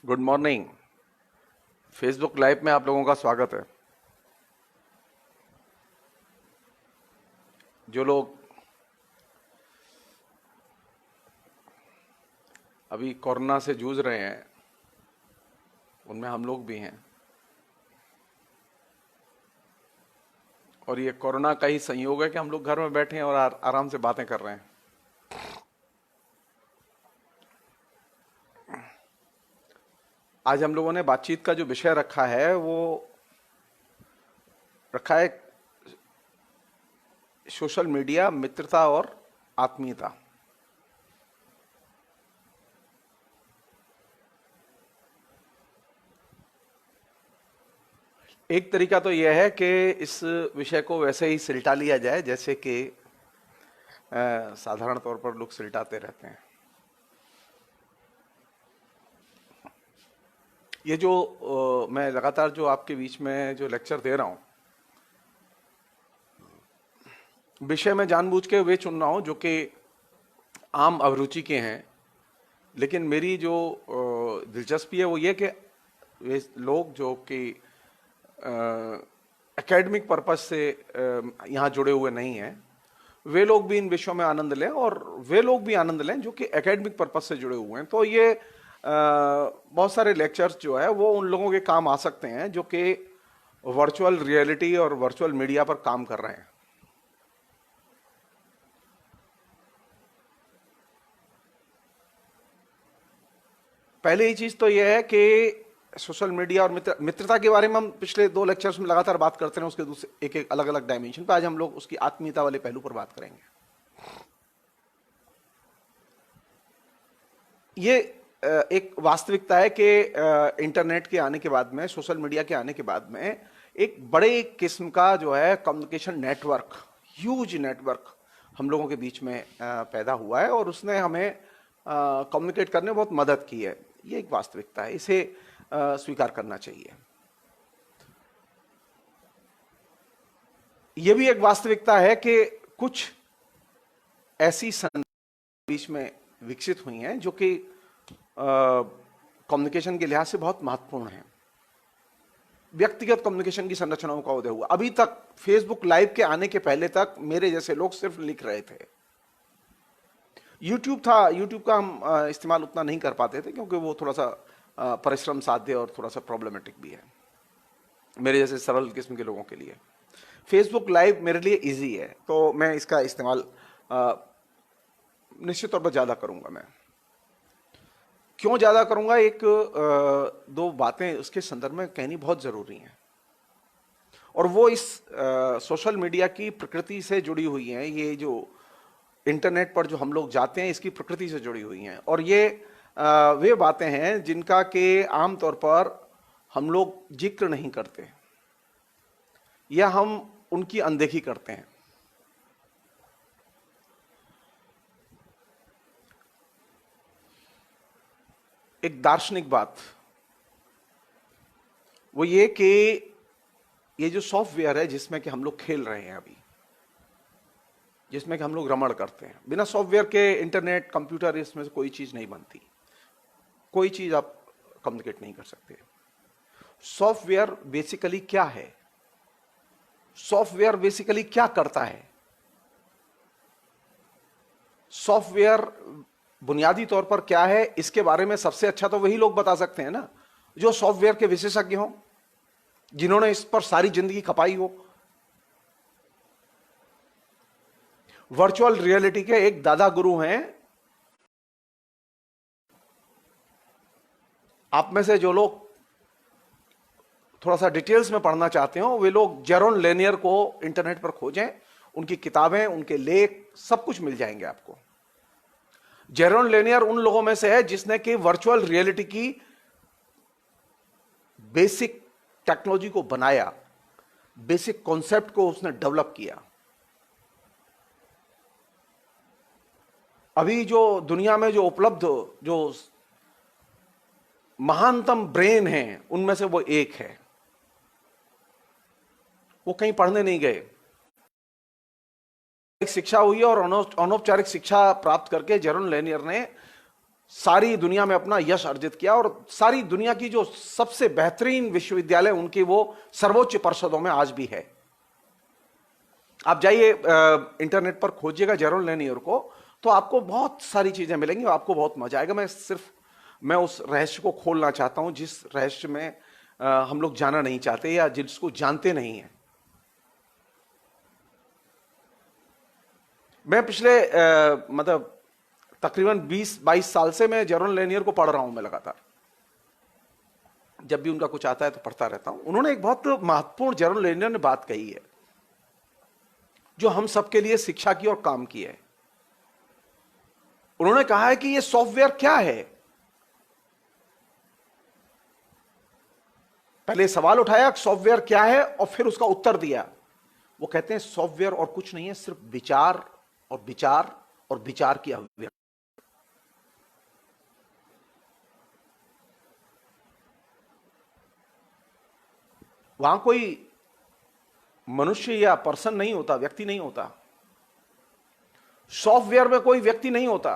Good morning. Facebook live में आप लोगों का स्वागत है। जो लोग अभी कोरोना से जूझ रहे हैं उनमें हम लोग भी हैं, और ये कोरोना का ही संयोग है कि हम लोग घर में बैठे हैं और आराम से बातें कर रहे हैं। आज हम लोगों ने बातचीत का जो विषय रखा है वो रखा है सोशल मीडिया, मित्रता और आत्मीयता। एक तरीका तो यह है कि इस विषय को वैसे ही सिलटा लिया जाए जैसे कि साधारण तौर पर लोग सिलटाते रहते हैं। ये जो मैं लगातार जो आपके बीच में जो लेक्चर दे रहा हूं, विषय में जानबूझ के वे चुन रहा हूं जो कि आम अभिरुचि के हैं, लेकिन मेरी जो दिलचस्पी है वो ये कि वे लोग जो कि एकेडमिक पर्पज से यहाँ जुड़े हुए नहीं हैं, वे लोग भी इन विषयों में आनंद लें और वे लोग भी आनंद लें जो कि एकेडमिक पर्पज से जुड़े हुए हैं। तो ये बहुत सारे लेक्चर्स जो है वो उन लोगों के काम आ सकते हैं जो कि वर्चुअल रियलिटी और वर्चुअल मीडिया पर काम कर रहे हैं। पहले ही चीज तो यह है कि सोशल मीडिया और मित्रता के बारे में हम पिछले 2 लेक्चर्स में लगातार बात करते हैं, उसके दूसरे एक एक अलग अलग डायमेंशन पे। आज हम लोग उसकी आत्मीयता वाले पहलू पर बात करेंगे। ये एक वास्तविकता है कि इंटरनेट के आने के बाद में, सोशल मीडिया के आने के बाद में एक बड़े किस्म का जो है कम्युनिकेशन नेटवर्क, ह्यूज नेटवर्क हम लोगों के बीच में पैदा हुआ है और उसने हमें कम्युनिकेट करने में बहुत मदद की है। ये एक वास्तविकता है, इसे स्वीकार करना चाहिए। यह भी एक वास्तविकता है कि कुछ ऐसी बीच में विकसित हुई हैं जो कि कम्युनिकेशन के लिहाज से बहुत महत्वपूर्ण है। व्यक्तिगत कम्युनिकेशन की संरचनाओं का उदय हुआ। अभी तक फेसबुक लाइव के आने के पहले तक मेरे जैसे लोग सिर्फ लिख रहे थे। यूट्यूब था, यूट्यूब का हम इस्तेमाल उतना नहीं कर पाते थे क्योंकि वो थोड़ा सा परिश्रम साध्य और थोड़ा सा प्रॉब्लमेटिक भी है मेरे जैसे सरल किस्म के लोगों के लिए। फेसबुक लाइव मेरे लिए इजी है, तो मैं इसका इस्तेमाल निश्चित तौर पर ज्यादा करूंगा। मैं क्यों ज्यादा करूंगा, एक 2 बातें उसके संदर्भ में कहनी बहुत जरूरी हैं, और वो इस सोशल मीडिया की प्रकृति से जुड़ी हुई हैं। ये जो इंटरनेट पर जो हम लोग जाते हैं इसकी प्रकृति से जुड़ी हुई हैं, और ये वे बातें हैं जिनका कि आमतौर पर हम लोग जिक्र नहीं करते या हम उनकी अनदेखी करते हैं। एक दार्शनिक बात वो ये कि ये जो सॉफ्टवेयर है जिसमें कि हम लोग खेल रहे हैं अभी, जिसमें कि हम लोग रमण करते हैं, बिना सॉफ्टवेयर के इंटरनेट, कंप्यूटर, इसमें से कोई चीज नहीं बनती। कोई चीज आप कम्युनिकेट नहीं कर सकते। सॉफ्टवेयर बेसिकली क्या है? सॉफ्टवेयर बेसिकली क्या करता है? सॉफ्टवेयर बुनियादी तौर पर क्या है, इसके बारे में सबसे अच्छा तो वही लोग बता सकते हैं ना जो सॉफ्टवेयर के विशेषज्ञ हों, जिन्होंने इस पर सारी जिंदगी खपाई हो। वर्चुअल रियलिटी के एक दादा गुरु हैं। आप में से जो लोग थोड़ा सा डिटेल्स में पढ़ना चाहते हो, वे लोग जेरोन लेनियर को इंटरनेट पर खोजें, उनकी किताबें, उनके लेख, सब कुछ मिल जाएंगे आपको। जेरोन लेनियर उन लोगों में से है जिसने कि वर्चुअल रियलिटी की बेसिक टेक्नोलॉजी को बनाया, बेसिक कॉन्सेप्ट को उसने डेवलप किया। अभी जो दुनिया में जो उपलब्ध जो महानतम ब्रेन है उनमें से वो एक है। वो कहीं पढ़ने नहीं गए, शिक्षा हुई है और अनौपचारिक शिक्षा प्राप्त करके जेरोन लेनियर ने सारी दुनिया में अपना यश अर्जित किया और सारी दुनिया की जो सबसे बेहतरीन विश्वविद्यालय उनकी वो सर्वोच्च परिषदों में आज भी है। आप जाइए इंटरनेट पर खोजिएगा जेरोन लेनियर को, तो आपको बहुत सारी चीजें मिलेंगी, आपको बहुत मजा आएगा। मैं उस रहस्य को खोलना चाहता हूं जिस रहस्य में हम लोग जाना नहीं चाहते या जिसको जानते नहीं हैं। मैं पिछले मतलब तकरीबन 20-22 साल से मैं जेरोन लेनियर को पढ़ रहा हूं। मैं लगातार जब भी उनका कुछ आता है तो पढ़ता रहता हूं। उन्होंने एक बहुत महत्वपूर्ण जेरोन लेनियर ने बात कही है जो हम सबके लिए शिक्षा की और काम की है। उन्होंने कहा है कि ये सॉफ्टवेयर क्या है। पहले सवाल उठाया सॉफ्टवेयर क्या है और फिर उसका उत्तर दिया। वो कहते हैं सॉफ्टवेयर और कुछ नहीं है, सिर्फ विचार और विचार और विचार की अभिव्यक्ति। वहां कोई मनुष्य या पर्सन नहीं होता, व्यक्ति नहीं होता। सॉफ्टवेयर में कोई व्यक्ति नहीं होता।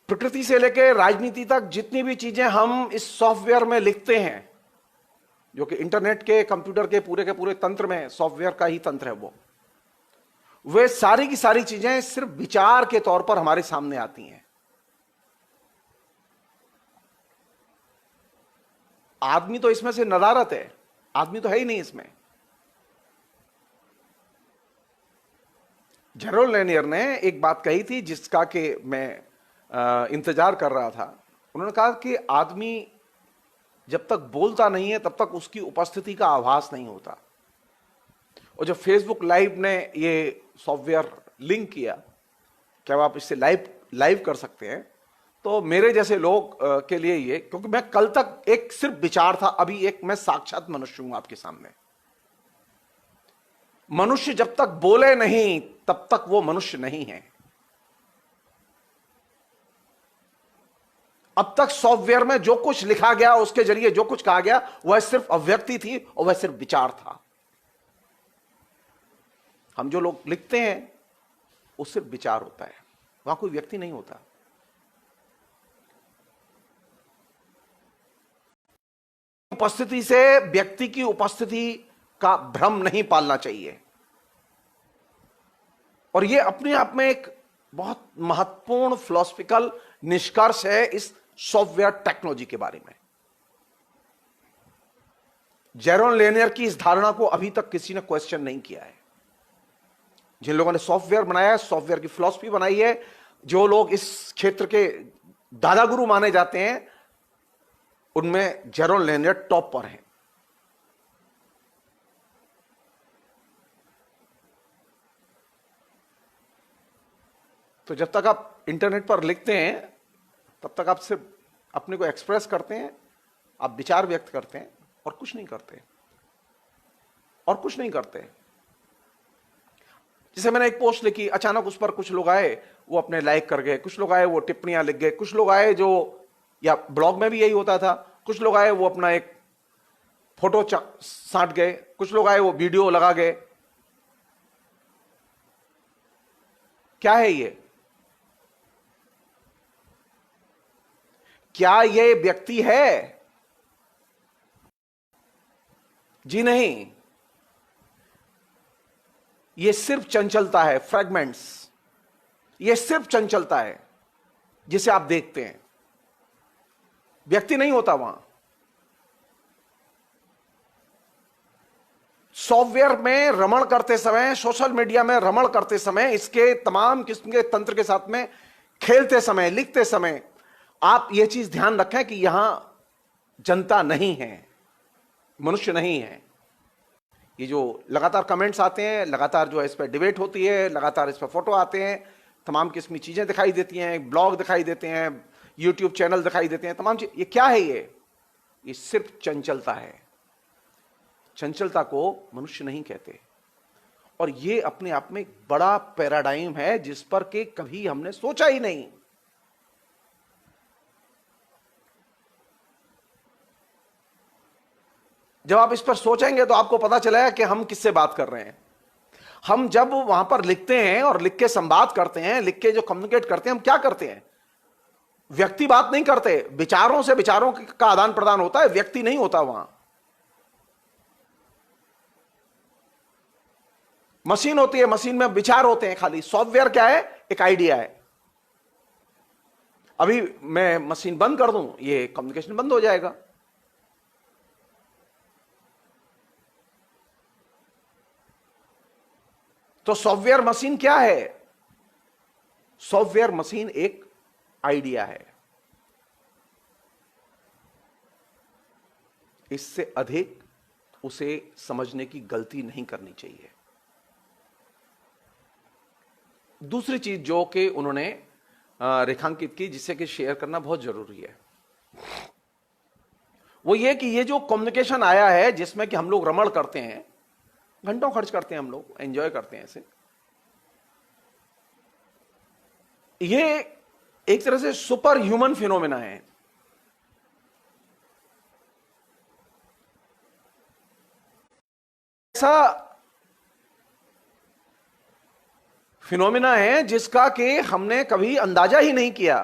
प्रकृति से लेकर राजनीति तक जितनी भी चीजें हम इस सॉफ्टवेयर में लिखते हैं, जो कि इंटरनेट के कंप्यूटर के पूरे तंत्र में सॉफ्टवेयर का ही तंत्र है, वे सारी की सारी चीजें सिर्फ विचार के तौर पर हमारे सामने आती हैं। आदमी तो इसमें से नदारत है, आदमी तो है ही नहीं इसमें। जेरोन लेनियर ने एक बात कही थी जिसका कि मैं इंतजार कर रहा था। उन्होंने कहा कि आदमी जब तक बोलता नहीं है तब तक उसकी उपस्थिति का आभास नहीं होता। और जब फेसबुक लाइव ने ये सॉफ्टवेयर लिंक किया कि अब आप इससे लाइव कर सकते हैं, तो मेरे जैसे लोग के लिए ये, क्योंकि मैं कल तक एक सिर्फ विचार था, अभी एक मैं साक्षात मनुष्य हूं आपके सामने। मनुष्य जब तक बोले नहीं तब तक वो मनुष्य नहीं है। अब तक सॉफ्टवेयर में जो कुछ लिखा गया, उसके जरिए जो कुछ कहा गया, वह सिर्फ अभिव्यक्ति थी और वह सिर्फ विचार था। हम जो लोग लिखते हैं वो सिर्फ विचार होता है, वहां कोई व्यक्ति नहीं होता। उपस्थिति से व्यक्ति की उपस्थिति का भ्रम नहीं पालना चाहिए। और यह अपने आप में एक बहुत महत्वपूर्ण फिलॉसफिकल निष्कर्ष है इस सॉफ्टवेयर टेक्नोलॉजी के बारे में। जेरोन लेनियर की इस धारणा को अभी तक किसी ने क्वेश्चन नहीं किया है। जिन लोगों ने सॉफ्टवेयर बनाया है, सॉफ्टवेयर की फिलॉसफी बनाई है, जो लोग इस क्षेत्र के दादा गुरु माने जाते हैं, उनमें जेरोन लेनियर टॉप पर हैं। तो जब तक आप इंटरनेट पर लिखते हैं तब तक आप सिर्फ अपने को एक्सप्रेस करते हैं, आप विचार व्यक्त करते हैं और कुछ नहीं करते, और कुछ नहीं करते। जैसे मैंने एक पोस्ट लिखी, अचानक उस पर कुछ लोग आए, वो अपने लाइक कर गए, कुछ लोग आए वो टिप्पणियां लिख गए, कुछ लोग आए जो, या ब्लॉग में भी यही होता था, कुछ लोग आए वो अपना एक फोटो साट गए, कुछ लोग आए वो वीडियो लगा गए। क्या है ये? क्या ये व्यक्ति है? जी नहीं, ये सिर्फ चंचलता है, फ्रैगमेंट्स। ये सिर्फ चंचलता है जिसे आप देखते हैं, व्यक्ति नहीं होता वहां। सॉफ्टवेयर में रमण करते समय, सोशल मीडिया में रमण करते समय, इसके तमाम किस्म के तंत्र के साथ में खेलते समय, लिखते समय, आप यह चीज ध्यान रखें कि यहां जनता नहीं है, मनुष्य नहीं है। ये जो लगातार कमेंट्स आते हैं, लगातार जो है इस पर डिबेट होती है, लगातार इस पर फोटो आते हैं, तमाम किस्म की चीजें दिखाई देती हैं, ब्लॉग दिखाई देते हैं, यूट्यूब चैनल दिखाई देते हैं, तमाम चीज। ये क्या है? ये सिर्फ चंचलता है। चंचलता को मनुष्य नहीं कहते। और ये अपने आप में एक बड़ा पैराडाइम है जिस पर के कभी हमने सोचा ही नहीं। जब आप इस पर सोचेंगे तो आपको पता चलेगा कि हम किससे बात कर रहे हैं। हम जब वहां पर लिखते हैं और लिख के संवाद करते हैं, लिख के जो कम्युनिकेट करते हैं, हम क्या करते हैं? व्यक्ति बात नहीं करते, विचारों से विचारों का आदान प्रदान होता है, व्यक्ति नहीं होता वहां। मशीन होती है, मशीन में विचार होते हैं खाली। सॉफ्टवेयर क्या है? एक आइडिया है। अभी मैं मशीन बंद कर दूं, ये कम्युनिकेशन बंद हो जाएगा। तो सॉफ्टवेयर मशीन क्या है? सॉफ्टवेयर मशीन एक आइडिया है। इससे अधिक उसे समझने की गलती नहीं करनी चाहिए। दूसरी चीज जो कि उन्होंने रेखांकित की, जिससे कि शेयर करना बहुत जरूरी है, वो ये कि ये जो कम्युनिकेशन आया है जिसमें कि हम लोग रमण करते हैं, घंटों खर्च करते हैं, हम लोग एंजॉय करते हैं इसे, ये एक तरह से सुपर ह्यूमन फिनोमेना है। ऐसा फिनोमेना है जिसका कि हमने कभी अंदाजा ही नहीं किया।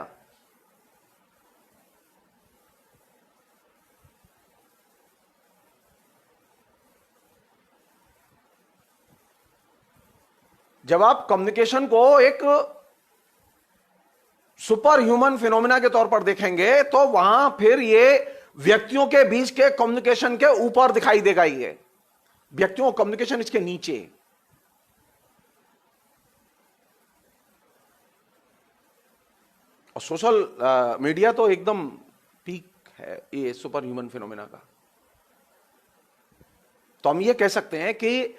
जब आप कम्युनिकेशन को एक सुपर ह्यूमन फिनोमेना के तौर पर देखेंगे तो वहां फिर ये व्यक्तियों के बीच के कम्युनिकेशन के ऊपर दिखाई देगा। ये व्यक्तियों का कम्युनिकेशन इसके नीचे। और सोशल मीडिया तो एकदम पीक है ये सुपर ह्यूमन फिनोमेना का। तो हम ये कह सकते हैं कि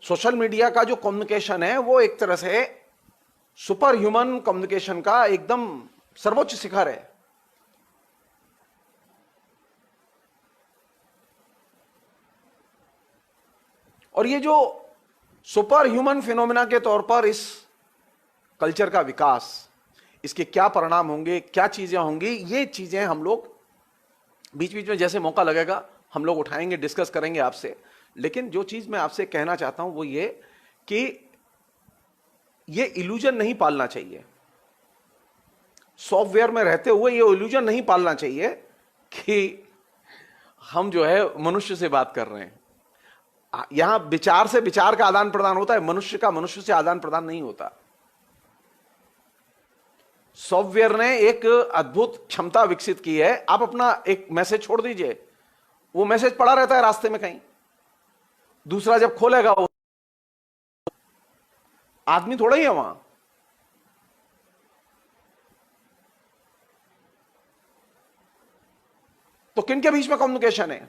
सोशल मीडिया का जो कम्युनिकेशन है वो एक तरह से सुपर ह्यूमन कम्युनिकेशन का एकदम सर्वोच्च शिखर है। और ये जो सुपर ह्यूमन फिनोमेना के तौर पर इस कल्चर का विकास, इसके क्या परिणाम होंगे, क्या चीजें होंगी, ये चीजें हम लोग बीच बीच में जैसे मौका लगेगा हम लोग उठाएंगे, डिस्कस करेंगे आपसे। लेकिन जो चीज मैं आपसे कहना चाहता हूं वो ये कि ये इल्यूजन नहीं पालना चाहिए। सॉफ्टवेयर में रहते हुए ये इल्यूजन नहीं पालना चाहिए कि हम जो है मनुष्य से बात कर रहे हैं। यहां विचार से विचार का आदान प्रदान होता है, मनुष्य का मनुष्य से आदान प्रदान नहीं होता। सॉफ्टवेयर ने एक अद्भुत क्षमता विकसित की है। आप अपना एक मैसेज छोड़ दीजिए, वो मैसेज पड़ा रहता है रास्ते में कहीं, दूसरा जब खोलेगा वो आदमी थोड़ा ही है वहां। तो किन के बीच में कम्युनिकेशन है?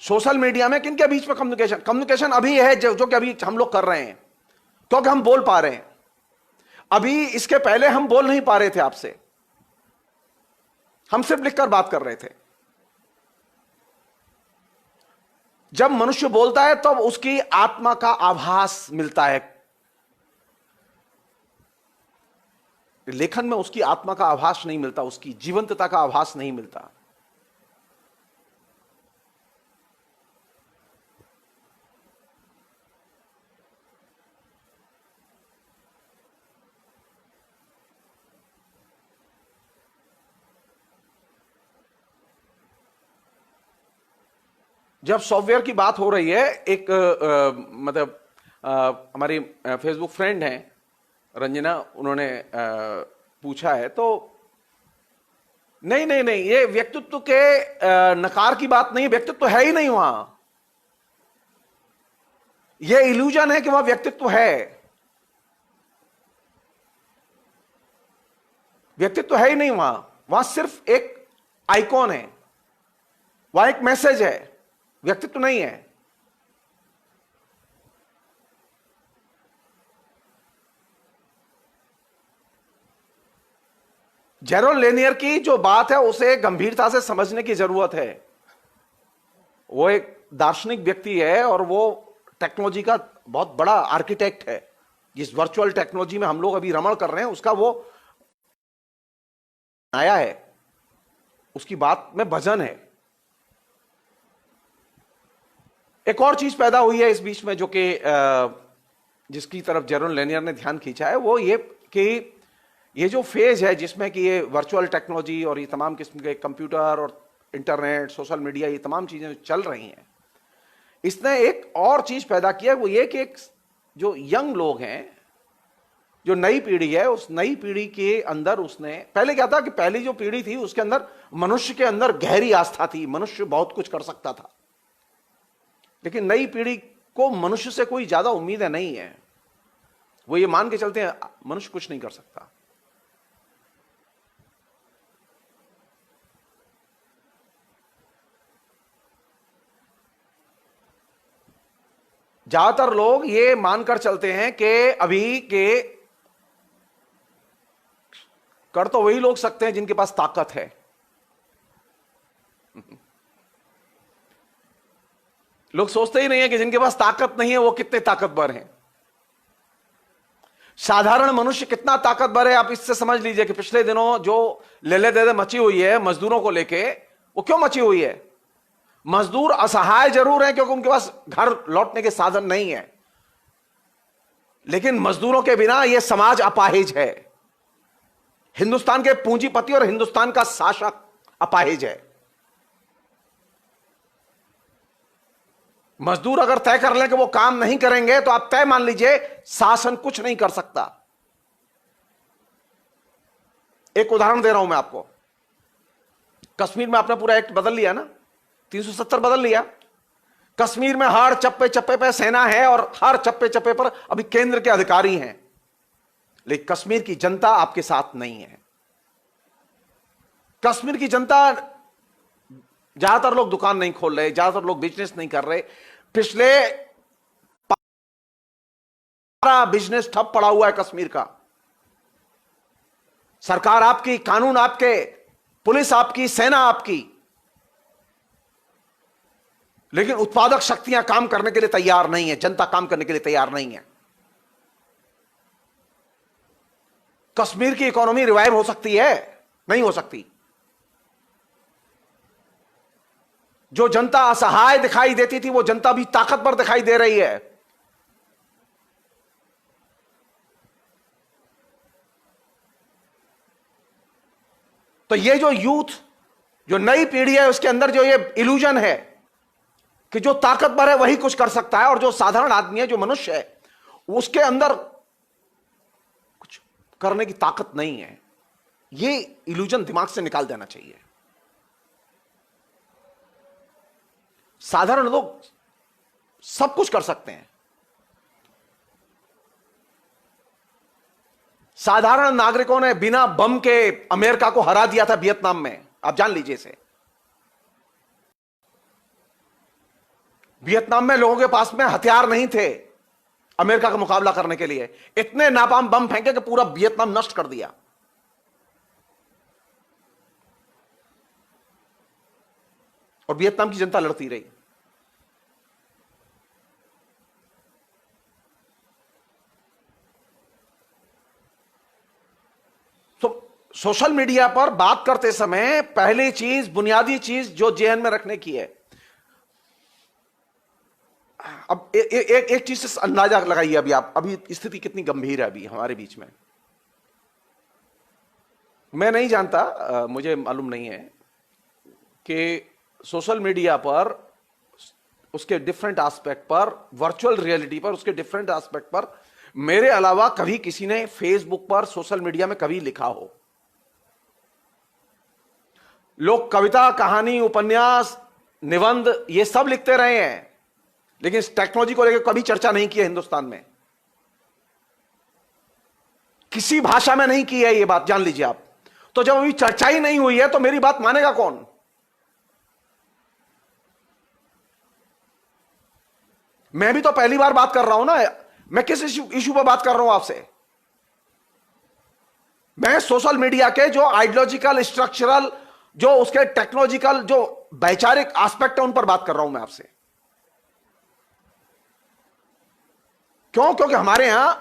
सोशल मीडिया में किन के बीच में कम्युनिकेशन? कम्युनिकेशन अभी है जो कि अभी हम लोग कर रहे हैं, क्योंकि हम बोल पा रहे हैं। अभी इसके पहले हम बोल नहीं पा रहे थे आपसे, हम सिर्फ लिखकर बात कर रहे थे। जब मनुष्य बोलता है तब तो उसकी आत्मा का आभास मिलता है। लेखन में उसकी आत्मा का आभास नहीं मिलता, उसकी जीवंतता का आभास नहीं मिलता। जब सॉफ्टवेयर की बात हो रही है, एक मतलब हमारी फेसबुक फ्रेंड हैं रंजना, उन्होंने पूछा है, तो नहीं नहीं नहीं, ये व्यक्तित्व के नकार की बात नहीं, व्यक्तित्व है ही नहीं वहां। ये इल्यूजन है कि वहां व्यक्तित्व है। व्यक्तित्व है ही नहीं वहां, वहां सिर्फ एक आइकॉन है, वहां एक मैसेज है, व्यक्तित्व नहीं है। जेरोन लेनियर की जो बात है उसे गंभीरता से समझने की जरूरत है। वो एक दार्शनिक व्यक्ति है और वो टेक्नोलॉजी का बहुत बड़ा आर्किटेक्ट है। जिस वर्चुअल टेक्नोलॉजी में हम लोग अभी रमण कर रहे हैं उसका वो आया है, उसकी बात में वजन है। एक और चीज पैदा हुई है इस बीच में जो कि जिसकी तरफ जेरोन लेनियर ने ध्यान खींचा है, वो ये कि ये जो फेज है जिसमें कि ये वर्चुअल टेक्नोलॉजी और ये तमाम किस्म के कंप्यूटर और इंटरनेट, सोशल मीडिया, ये तमाम चीजें चल रही हैं, इसने एक और चीज पैदा किया, वो ये कि एक जो यंग लोग हैं, जो नई पीढ़ी है, उस नई पीढ़ी के अंदर उसने, पहले क्या था कि पहली जो पीढ़ी थी उसके अंदर मनुष्य के अंदर गहरी आस्था थी, मनुष्य बहुत कुछ कर सकता था। लेकिन नई पीढ़ी को मनुष्य से कोई ज्यादा उम्मीदें नहीं है, वो ये मान के चलते हैं मनुष्य कुछ नहीं कर सकता। ज्यादातर लोग ये मानकर चलते हैं कि अभी के कर तो वही लोग सकते हैं जिनके पास ताकत है। लोग सोचते ही नहीं है कि जिनके पास ताकत नहीं है वो कितने ताकतवर हैं। साधारण मनुष्य कितना ताकतवर है आप इससे समझ लीजिए कि पिछले दिनों जो लेले देदे मची हुई है मजदूरों को लेके, वो क्यों मची हुई है? मजदूर असहाय जरूर है क्योंकि उनके पास घर लौटने के साधन नहीं है, लेकिन मजदूरों के बिना यह समाज अपाहिज है। हिंदुस्तान के पूंजीपति और हिंदुस्तान का शासक अपाहिज है। मजदूर अगर तय कर लें कि वो काम नहीं करेंगे तो आप तय मान लीजिए शासन कुछ नहीं कर सकता। एक उदाहरण दे रहा हूं मैं आपको। कश्मीर में आपने पूरा एक्ट बदल लिया ना, 370 बदल लिया। कश्मीर में हर चप्पे चप्पे पे सेना है और हर चप्पे चप्पे पर अभी केंद्र के अधिकारी हैं, लेकिन कश्मीर की जनता आपके साथ नहीं है। कश्मीर की जनता, ज्यादातर लोग दुकान नहीं खोल रहे, ज्यादातर लोग बिजनेस नहीं कर रहे। पिछले बिजनेस ठप पड़ा हुआ है कश्मीर का। सरकार आपकी, कानून आपके, पुलिस आपकी, सेना आपकी, लेकिन उत्पादक शक्तियां काम करने के लिए तैयार नहीं है, जनता काम करने के लिए तैयार नहीं है। कश्मीर की इकोनॉमी रिवाइव हो सकती है? नहीं हो सकती। जो जनता असहाय दिखाई देती थी वो जनता भी ताकतवर दिखाई दे रही है। तो ये जो यूथ, जो नई पीढ़ी है, उसके अंदर जो ये इल्यूजन है कि जो ताकतवर है वही कुछ कर सकता है और जो साधारण आदमी है, जो मनुष्य है, उसके अंदर कुछ करने की ताकत नहीं है, ये इल्यूजन दिमाग से निकाल देना चाहिए। साधारण लोग सब कुछ कर सकते हैं। साधारण नागरिकों ने बिना बम के अमेरिका को हरा दिया था वियतनाम में, आप जान लीजिए इसे। वियतनाम में लोगों के पास में हथियार नहीं थे अमेरिका का मुकाबला करने के लिए, इतने नापाम बम फेंके कि पूरा वियतनाम नष्ट कर दिया। और वियतनाम की जनता लड़ती रही। तो सोशल मीडिया पर बात करते समय पहली चीज, बुनियादी चीज जो जेहन में रखने की है, अब एक चीज से अंदाजा लगाइए अभी आप, अभी स्थिति कितनी गंभीर है अभी हमारे बीच में। मैं नहीं जानता, मुझे मालूम नहीं है कि सोशल मीडिया पर, उसके डिफरेंट एस्पेक्ट पर, वर्चुअल रियलिटी पर, उसके डिफरेंट एस्पेक्ट पर मेरे अलावा कभी किसी ने फेसबुक पर, सोशल मीडिया में कभी लिखा हो। लोग कविता, कहानी, उपन्यास, निबंध ये सब लिखते रहे हैं, लेकिन इस टेक्नोलॉजी को लेकर कभी चर्चा नहीं की है हिंदुस्तान में। किसी भाषा में नहीं की है ये बात, जान लीजिए आप। तो जब अभी चर्चा ही नहीं हुई है तो मेरी बात मानेगा कौन? मैं भी तो पहली बार बात कर रहा हूं ना। मैं किस इशू पर बात कर रहा हूं आपसे? मैं सोशल मीडिया के जो आइडियोलॉजिकल, स्ट्रक्चरल, जो उसके टेक्नोलॉजिकल, जो वैचारिक एस्पेक्ट है, उन पर बात कर रहा हूं मैं आपसे। क्यों? क्योंकि हमारे यहां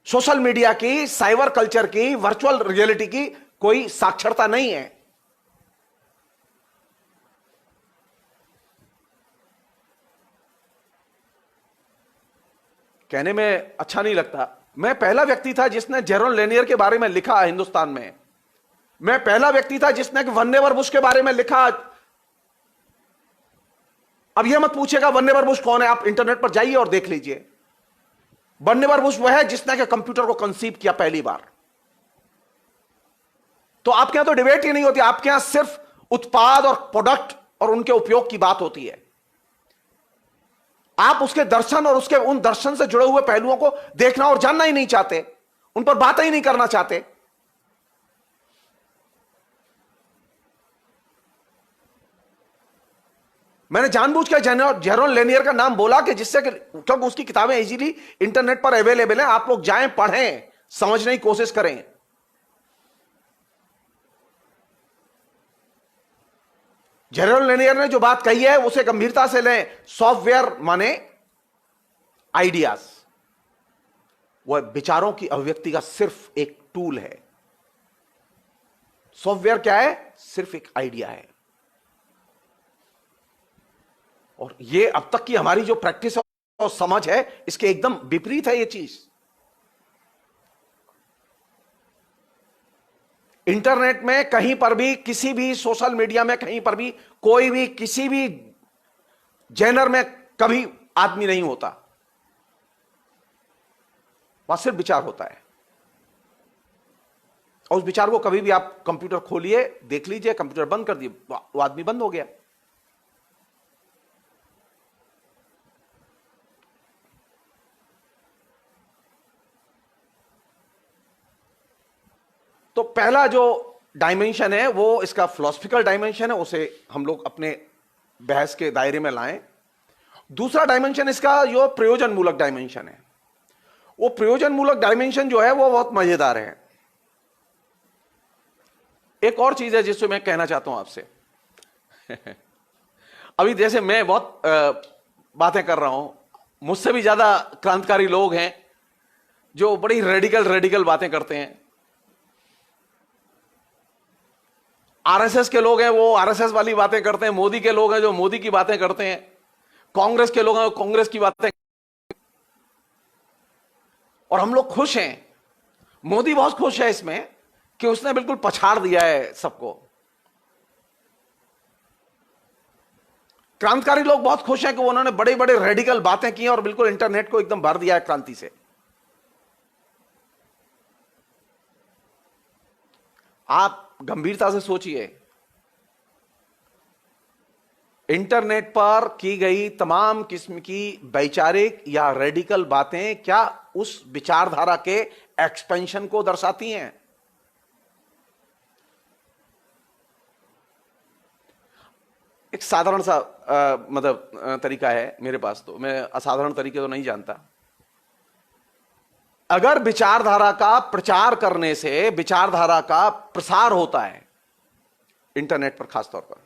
सोशल मीडिया की, साइबर कल्चर की, वर्चुअल रियलिटी की कोई साक्षरता नहीं है। कहने में अच्छा नहीं लगता, मैं पहला व्यक्ति था जिसने जेरोन लेनियर के बारे में लिखा हिंदुस्तान में। मैं पहला व्यक्ति था जिसने वन्नेवर बुश के बारे में लिखा। अब यह मत पूछेगा वन्नेवर बुश कौन है, आप इंटरनेट पर जाइए और देख लीजिए। वन्नेवर बुश वह है जिसने कंप्यूटर को कंसीव किया पहली बार। तो आपके यहां तो डिबेट ही नहीं होती, आपके यहां सिर्फ उत्पाद और प्रोडक्ट और उनके उपयोग की बात होती है। आप उसके दर्शन और उसके उन दर्शन से जुड़े हुए पहलुओं को देखना और जानना ही नहीं चाहते, उन पर बात ही नहीं करना चाहते। मैंने जानबूझकर जेरोन लेनियर का नाम बोला कि जिससे क्योंकि उसकी किताबें इजीली इंटरनेट पर अवेलेबल हैं, आप लोग जाएं, पढ़ें, समझने की कोशिश करें। जेरोन लेनियर ने जो बात कही है उसे गंभीरता से लें। सॉफ्टवेयर माने आइडियाज, वह विचारों की अभिव्यक्ति का सिर्फ एक टूल है। सॉफ्टवेयर क्या है? सिर्फ एक आइडिया है। और ये अब तक की हमारी जो प्रैक्टिस और समझ है इसके एकदम विपरीत है ये चीज। इंटरनेट में कहीं पर भी, किसी भी सोशल मीडिया में कहीं पर भी, कोई भी किसी भी जेनर में कभी आदमी नहीं होता, वहां सिर्फ विचार होता है। और उस विचार को कभी भी आप कंप्यूटर खोलिए, देख लीजिए, कंप्यूटर बंद कर दिए, वो आदमी बंद हो गया। तो पहला जो डायमेंशन है वो इसका फिलोसफिकल डायमेंशन है, उसे हम लोग अपने बहस के दायरे में लाएं। दूसरा डायमेंशन इसका जो प्रयोजन मूलक डायमेंशन है, वो प्रयोजन मूलक डायमेंशन जो है वो बहुत मजेदार है। एक और चीज है जिससे मैं कहना चाहता हूं आपसे अभी जैसे मैं बहुत बातें कर रहा हूं, मुझसे भी ज्यादा क्रांतिकारी लोग हैं जो बड़ी रेडिकल बातें करते हैं। आरएसएस के लोग हैं वो आरएसएस वाली बातें करते हैं, मोदी के लोग हैं जो मोदी की बातें करते हैं, कांग्रेस के लोग हैं वो कांग्रेस की बातें, और हम लोग खुश हैं। मोदी बहुत खुश है इसमें कि उसने बिल्कुल पछाड़ दिया है सबको। क्रांतिकारी लोग बहुत खुश हैं कि उन्होंने बड़े बड़े रेडिकल बातें की और बिल्कुल इंटरनेट को एकदम भर दिया है क्रांति से। आप गंभीरता से सोचिए, इंटरनेट पर की गई तमाम किस्म की वैचारिक या रेडिकल बातें क्या उस विचारधारा के एक्सपेंशन को दर्शाती हैं? एक साधारण सा तरीका है मेरे पास, तो मैं असाधारण तरीके तो नहीं जानता। अगर विचारधारा का प्रचार करने से विचारधारा का प्रसार होता है इंटरनेट पर खासतौर पर,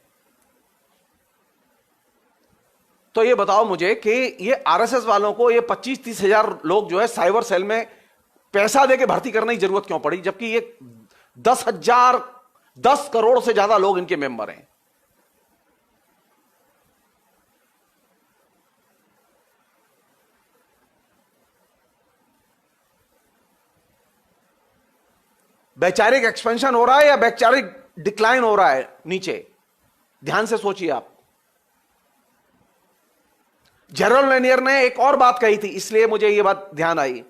तो ये बताओ मुझे कि ये आरएसएस वालों को ये 25-30 हजार लोग जो है साइबर सेल में पैसा देके भर्ती करने की जरूरत क्यों पड़ी, जबकि ये 10 करोड़ से ज्यादा लोग इनके मेंबर हैं। वैचारिक एक्सपेंशन हो रहा है या वैचारिक डिक्लाइन हो रहा है नीचे? ध्यान से सोचिए आप। जेरोन लेनियर ने एक और बात कही थी, इसलिए मुझे यह बात ध्यान आई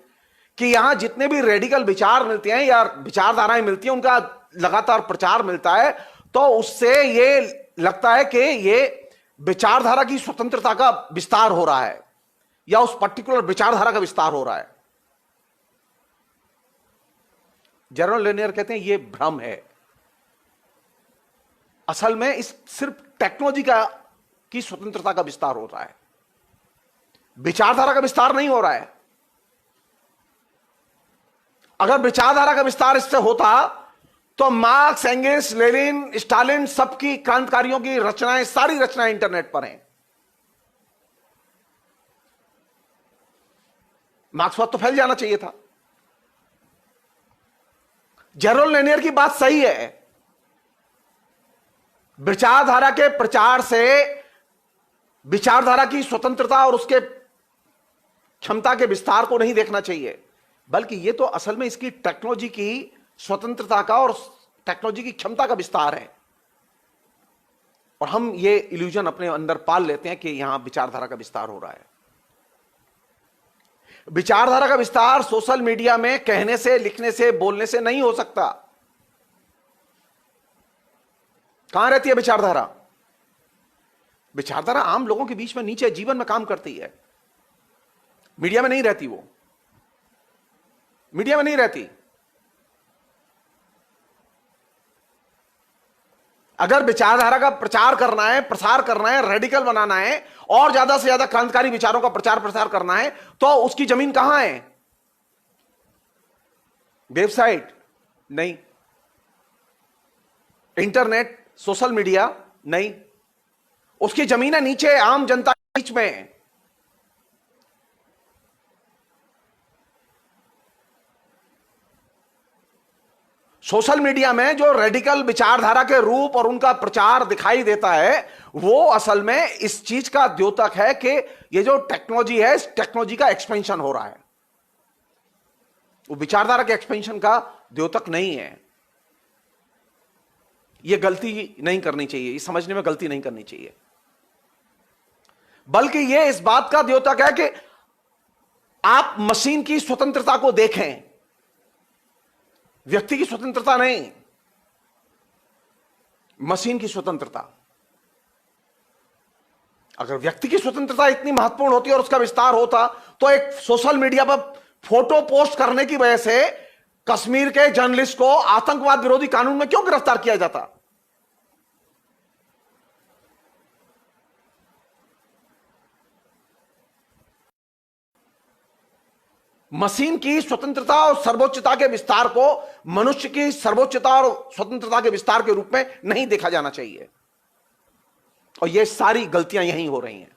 कि यहां जितने भी रेडिकल विचार मिलते हैं या विचारधाराएं मिलती हैं, उनका लगातार प्रचार मिलता है, तो उससे यह लगता है कि यह विचारधारा की स्वतंत्रता का विस्तार हो रहा है या उस पर्टिकुलर विचारधारा का विस्तार हो रहा है। जेरोन लेनियर कहते हैं यह भ्रम है। असल में इस सिर्फ टेक्नोलॉजी की स्वतंत्रता का विस्तार हो रहा है, विचारधारा का विस्तार नहीं हो रहा है। अगर विचारधारा का विस्तार इससे होता तो मार्क्स, एंगेल्स, लेनिन, स्टालिन सबकी क्रांतिकारियों की रचनाएं, सारी रचनाएं इंटरनेट पर हैं। मार्क्सवाद तो फैल जाना चाहिए था। जेरोन लेनियर की बात सही है, विचारधारा के प्रचार से विचारधारा की स्वतंत्रता और उसके क्षमता के विस्तार को नहीं देखना चाहिए, बल्कि यह तो असल में इसकी टेक्नोलॉजी की स्वतंत्रता का और टेक्नोलॉजी की क्षमता का विस्तार है। और हम ये इल्यूजन अपने अंदर पाल लेते हैं कि यहां विचारधारा का विस्तार हो रहा है। विचारधारा का विस्तार सोशल मीडिया में कहने से, लिखने से, बोलने से नहीं हो सकता। कहां रहती है विचारधारा? विचारधारा आम लोगों के बीच में, नीचे जीवन में काम करती है। मीडिया में नहीं रहती, वो मीडिया में नहीं रहती। अगर विचारधारा का प्रचार करना है, प्रसार करना है, रेडिकल बनाना है और ज्यादा से ज्यादा क्रांतिकारी विचारों का प्रचार प्रसार करना है, तो उसकी जमीन कहां है? वेबसाइट नहीं, इंटरनेट, सोशल मीडिया नहीं, उसकी जमीन है नीचे, आम जनता के बीच में। सोशल मीडिया में जो रेडिकल विचारधारा के रूप और उनका प्रचार दिखाई देता है, वो असल में इस चीज का द्योतक है कि ये जो टेक्नोलॉजी है, इस टेक्नोलॉजी का एक्सपेंशन हो रहा है। वो विचारधारा के एक्सपेंशन का द्योतक नहीं है। ये गलती नहीं करनी चाहिए, ये समझने में गलती नहीं करनी चाहिए, बल्कि ये इस बात का द्योतक है कि आप मशीन की स्वतंत्रता को देखें, व्यक्ति की स्वतंत्रता नहीं, मशीन की स्वतंत्रता। अगर व्यक्ति की स्वतंत्रता इतनी महत्वपूर्ण होती और उसका विस्तार होता, तो एक सोशल मीडिया पर फोटो पोस्ट करने की वजह से कश्मीर के जर्नलिस्ट को आतंकवाद विरोधी कानून में क्यों गिरफ्तार किया जाता? मशीन की स्वतंत्रता और सर्वोच्चता के विस्तार को मनुष्य की सर्वोच्चता और स्वतंत्रता के विस्तार के रूप में नहीं देखा जाना चाहिए। और ये सारी गलतियां यहीं हो रही हैं।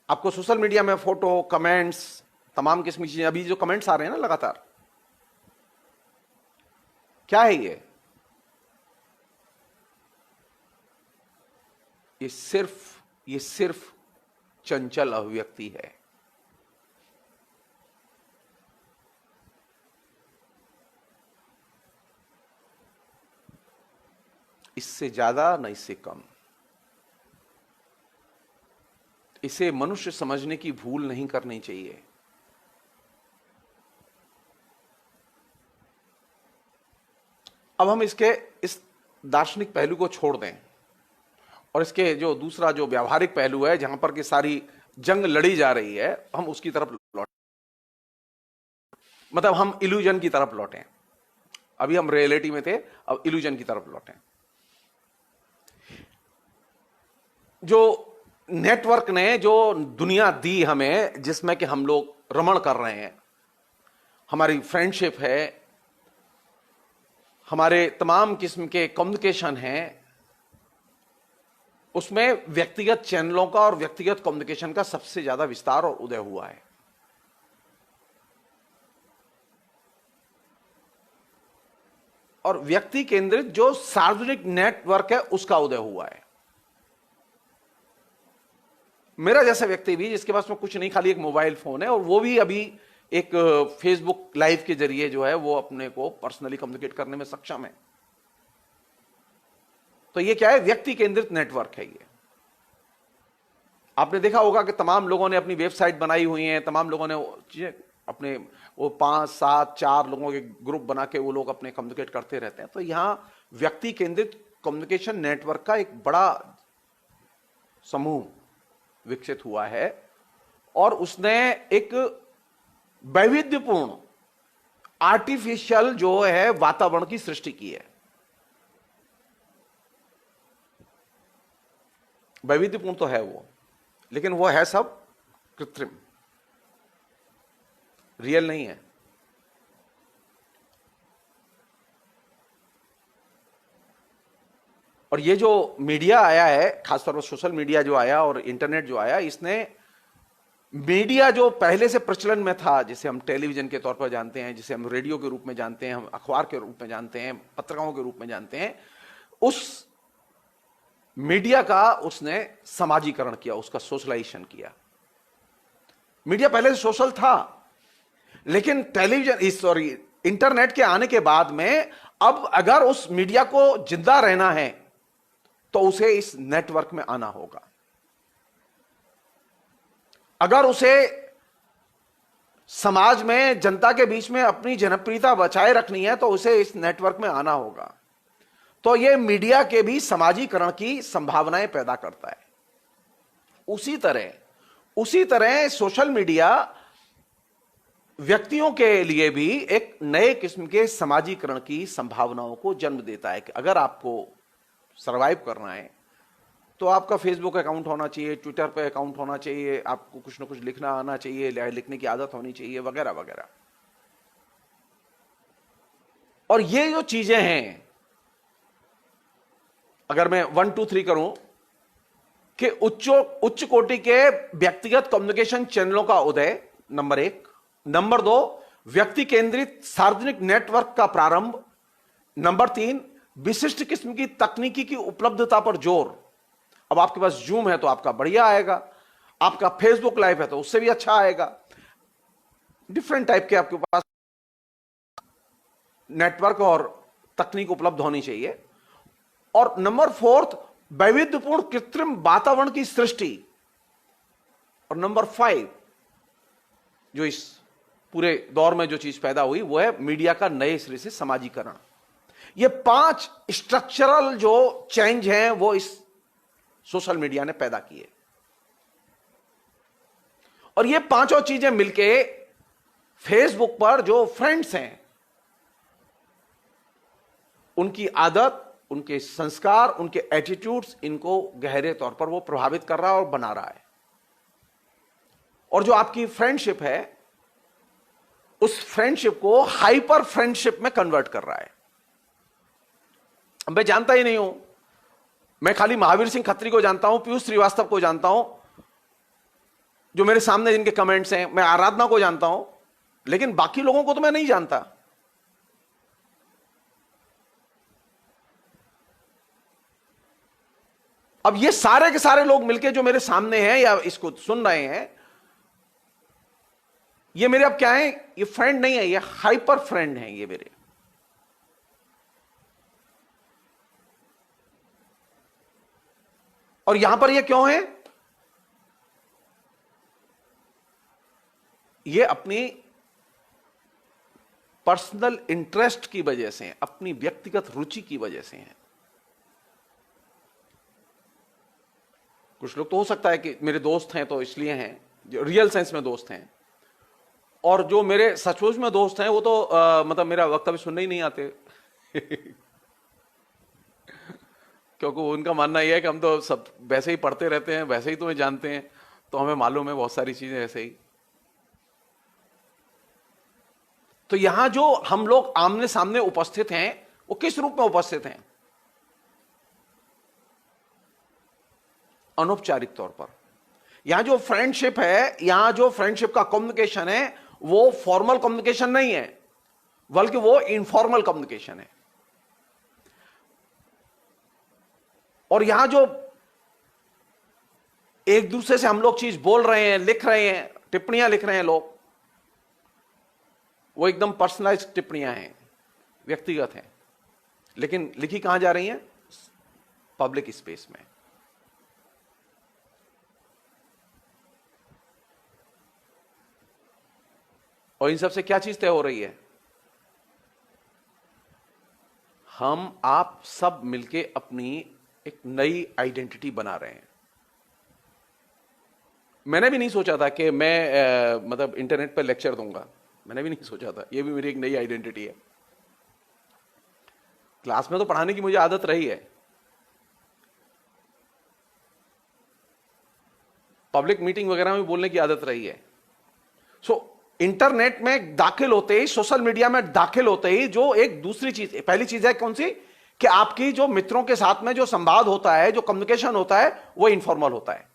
आपको सोशल मीडिया में फोटो, कमेंट्स, तमाम किस्म की चीजें, अभी जो कमेंट्स आ रहे हैं ना लगातार, क्या है ये? ये सिर्फ चंचल अभिव्यक्ति है। इससे ज्यादा न इससे कम। इसे मनुष्य समझने की भूल नहीं करनी चाहिए। अब हम इसके इस दार्शनिक पहलू को छोड़ दें और इसके जो दूसरा जो व्यावहारिक पहलू है, जहां पर कि सारी जंग लड़ी जा रही है, हम उसकी तरफ लौटें। मतलब हम इल्यूजन की तरफ लौटें। अभी हम रियलिटी में थे, अब इल्यूजन की तरफ लौटें। जो नेटवर्क ने जो दुनिया दी हमें, जिसमें कि हम लोग रमण कर रहे हैं, हमारी फ्रेंडशिप है, हमारे तमाम किस्म के कम्युनिकेशन हैं, उसमें व्यक्तिगत चैनलों का और व्यक्तिगत कम्युनिकेशन का सबसे ज्यादा विस्तार और उदय हुआ है। और व्यक्ति केंद्रित जो सार्वजनिक नेटवर्क है, उसका उदय हुआ है। मेरा जैसा व्यक्ति भी, जिसके पास में कुछ नहीं, खाली एक मोबाइल फोन है, और वो भी अभी एक फेसबुक लाइव के जरिए जो है वो अपने को पर्सनली कम्युनिकेट करने में सक्षम है। तो ये क्या है? व्यक्ति केंद्रित नेटवर्क है ये। आपने देखा होगा कि तमाम लोगों ने अपनी वेबसाइट बनाई हुई है, तमाम लोगों ने चीजें अपने वो 5, 7, 4 लोगों के ग्रुप बना के वो लोग अपने कम्युनिकेट करते रहते हैं। तो यहां व्यक्ति केंद्रित कम्युनिकेशन नेटवर्क का एक बड़ा समूह विकसित हुआ है और उसने एक वैविध्यपूर्ण आर्टिफिशियल जो है वातावरण की सृष्टि की है। वैविध्यपूर्ण तो है वो, लेकिन वो है सब कृत्रिम, रियल नहीं है। और ये जो मीडिया आया है, खासतौर पर सोशल मीडिया जो आया और इंटरनेट जो आया, इसने मीडिया जो पहले से प्रचलन में था, जिसे हम टेलीविजन के तौर पर जानते हैं, जिसे हम रेडियो के रूप में जानते हैं, हम अखबार के रूप में जानते हैं, पत्रिकाओं के रूप में जानते हैं, उस मीडिया का उसने समाजीकरण किया, उसका सोशलाइजेशन किया। मीडिया पहले से सोशल था, लेकिन टेलीविजन इंटरनेट के आने के बाद में अब अगर उस मीडिया को जिंदा रहना है तो उसे इस नेटवर्क में आना होगा। अगर उसे समाज में, जनता के बीच में अपनी जनप्रियता बचाए रखनी है तो उसे इस नेटवर्क में आना होगा। तो यह मीडिया के भी समाजीकरण की संभावनाएं पैदा करता है। उसी तरह सोशल मीडिया व्यक्तियों के लिए भी एक नए किस्म के समाजीकरण की संभावनाओं को जन्म देता है कि अगर आपको सरवाइव करना है तो आपका फेसबुक अकाउंट होना चाहिए, ट्विटर पे अकाउंट होना चाहिए, आपको कुछ ना कुछ लिखना आना चाहिए, लिखने की आदत होनी चाहिए, वगैरह वगैरह। और ये जो चीजें हैं, अगर मैं 1 2 3 करूं कि उच्च कोटि के व्यक्तिगत कम्युनिकेशन चैनलों का उदय, नंबर 1। नंबर 2, व्यक्ति केंद्रित सार्वजनिक नेटवर्क का प्रारंभ। नंबर 3, विशिष्ट किस्म की तकनीकी की उपलब्धता पर जोर। अब आपके पास जूम है तो आपका बढ़िया आएगा, आपका फेसबुक लाइव है तो उससे भी अच्छा आएगा। डिफरेंट टाइप के आपके पास नेटवर्क और तकनीक उपलब्ध होनी चाहिए। और नंबर 4, वैविध्यपूर्ण कृत्रिम वातावरण की सृष्टि। और नंबर 5, जो इस पूरे दौर में जो चीज पैदा हुई वो है मीडिया का नए सिरे से समाजीकरण। ये 5 स्ट्रक्चरल जो चेंज हैं वो इस सोशल मीडिया ने पैदा किए। और ये पांचों चीजें मिलके फेसबुक पर जो फ्रेंड्स हैं उनकी आदत, उनके संस्कार, उनके एटीट्यूड्स, इनको गहरे तौर पर वो प्रभावित कर रहा है और बना रहा है। और जो आपकी फ्रेंडशिप है उस फ्रेंडशिप को हाइपर फ्रेंडशिप में कन्वर्ट कर रहा है। मैं जानता ही नहीं हूं, मैं खाली महावीर सिंह खत्री को जानता हूं, पीयूष श्रीवास्तव को जानता हूं, जो मेरे सामने जिनके कमेंट्स हैं, मैं आराधना को जानता हूं, लेकिन बाकी लोगों को तो मैं नहीं जानता। अब ये सारे के सारे लोग मिलके जो मेरे सामने हैं या इसको सुन रहे हैं, ये मेरे अब क्या है, ये फ्रेंड नहीं है, ये हाइपर फ्रेंड हैं ये मेरे। और यहां पर ये क्यों है? ये अपनी पर्सनल इंटरेस्ट की वजह से, अपनी व्यक्तिगत रुचि की वजह से है। कुछ लोग तो हो सकता है कि मेरे दोस्त हैं तो इसलिए हैं, जो रियल सेंस में दोस्त हैं, और जो मेरे सचमुच में दोस्त हैं वो तो मतलब मेरा वक्तव्य सुनने ही नहीं आते क्योंकि उनका मानना यह है कि हम तो सब वैसे ही पढ़ते रहते हैं, वैसे ही तुम्हें जानते हैं, तो हमें मालूम है बहुत सारी चीजें ऐसे ही। तो यहां जो हम लोग आमने सामने उपस्थित हैं वो किस रूप में उपस्थित हैं? अनौपचारिक तौर पर। यहां जो फ्रेंडशिप है, यहां जो फ्रेंडशिप का कम्युनिकेशन है वो फॉर्मल कम्युनिकेशन नहीं है, बल्कि वो इनफॉर्मल कम्युनिकेशन है। और यहां जो एक दूसरे से हम लोग चीज बोल रहे हैं, लिख रहे हैं, टिप्पणियां लिख रहे हैं लोग, वो एकदम पर्सनलाइज्ड टिप्पणियां हैं, व्यक्तिगत हैं, लेकिन लिखी कहां जा रही हैं? पब्लिक स्पेस में। और इन सब से क्या चीज तय हो रही है? हम आप सब मिलके अपनी एक नई आइडेंटिटी बना रहे हैं। मैंने भी नहीं सोचा था कि मैं मतलब इंटरनेट पर लेक्चर दूंगा, मैंने भी नहीं सोचा था। ये भी मेरी एक नई आइडेंटिटी है। क्लास में तो पढ़ाने की मुझे आदत रही है, पब्लिक मीटिंग वगैरह में बोलने की आदत रही है। इंटरनेट में दाखिल होते ही, सोशल मीडिया में दाखिल होते ही जो एक दूसरी चीज, पहली चीज है कौन सी? कि आपकी जो मित्रों के साथ में जो संवाद होता है, जो कम्युनिकेशन होता है, वो इनफॉर्मल होता है।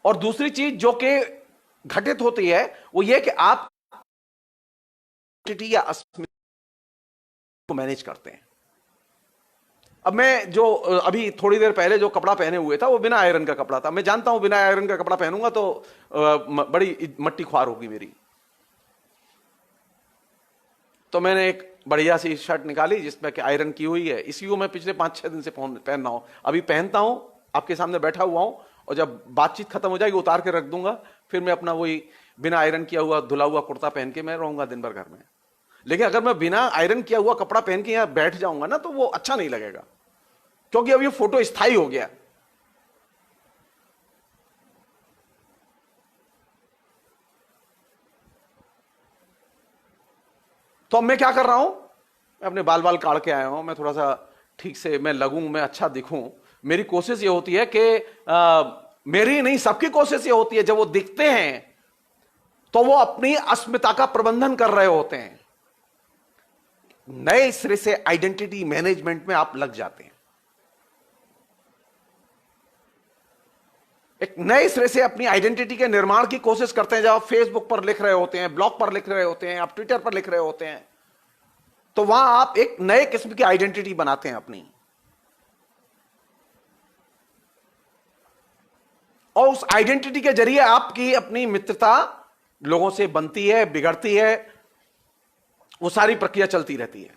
और दूसरी चीज जो कि घटित होती है वो ये कि आप या अस्मिता को मैनेज करते हैं। अब मैं जो अभी थोड़ी देर पहले जो कपड़ा पहने हुए था वो बिना आयरन का कपड़ा था। मैं जानता हूं बिना आयरन का कपड़ा पहनूंगा तो बड़ी मट्टी ख्वार होगी मेरी। तो मैंने एक बढ़िया सी शर्ट निकाली जिसमें कि आयरन की हुई है। इसी को मैं पिछले 5-6 दिन से पहन रहा हूं। अभी पहनता हूं, आपके सामने बैठा हुआ हूं, और जब बातचीत खत्म हो जाएगी उतार के रख दूंगा। फिर मैं अपना वही बिना आयरन किया हुआ धुला हुआ कुर्ता पहन के मैं रहूंगा दिन भर घर में। लेकिन अगर मैं बिना आयरन किया हुआ कपड़ा पहन के यहां बैठ जाऊंगा ना तो वो अच्छा नहीं लगेगा, क्योंकि अब ये फोटो स्थायी हो गया। तो अब मैं क्या कर रहा हूं, मैं अपने बाल बाल काट के आया हूं, मैं थोड़ा सा ठीक से मैं लगूं, मैं अच्छा दिखूं। मेरी कोशिश ये होती है कि मेरी नहीं, सबकी कोशिश ये होती है जब वो दिखते हैं तो वो अपनी अस्मिता का प्रबंधन कर रहे होते हैं। नए सिरे से आइडेंटिटी मैनेजमेंट में आप लग जाते हैं। एक नए सिरे से अपनी आइडेंटिटी के निर्माण की कोशिश करते हैं। जब आप फेसबुक पर लिख रहे होते हैं, ब्लॉग पर लिख रहे होते हैं, आप ट्विटर पर लिख रहे होते हैं, तो वहां आप एक नए किस्म की आइडेंटिटी बनाते हैं अपनी, और उस आइडेंटिटी के जरिए आपकी अपनी मित्रता लोगों से बनती है, बिगड़ती है, वो सारी प्रक्रिया चलती रहती है।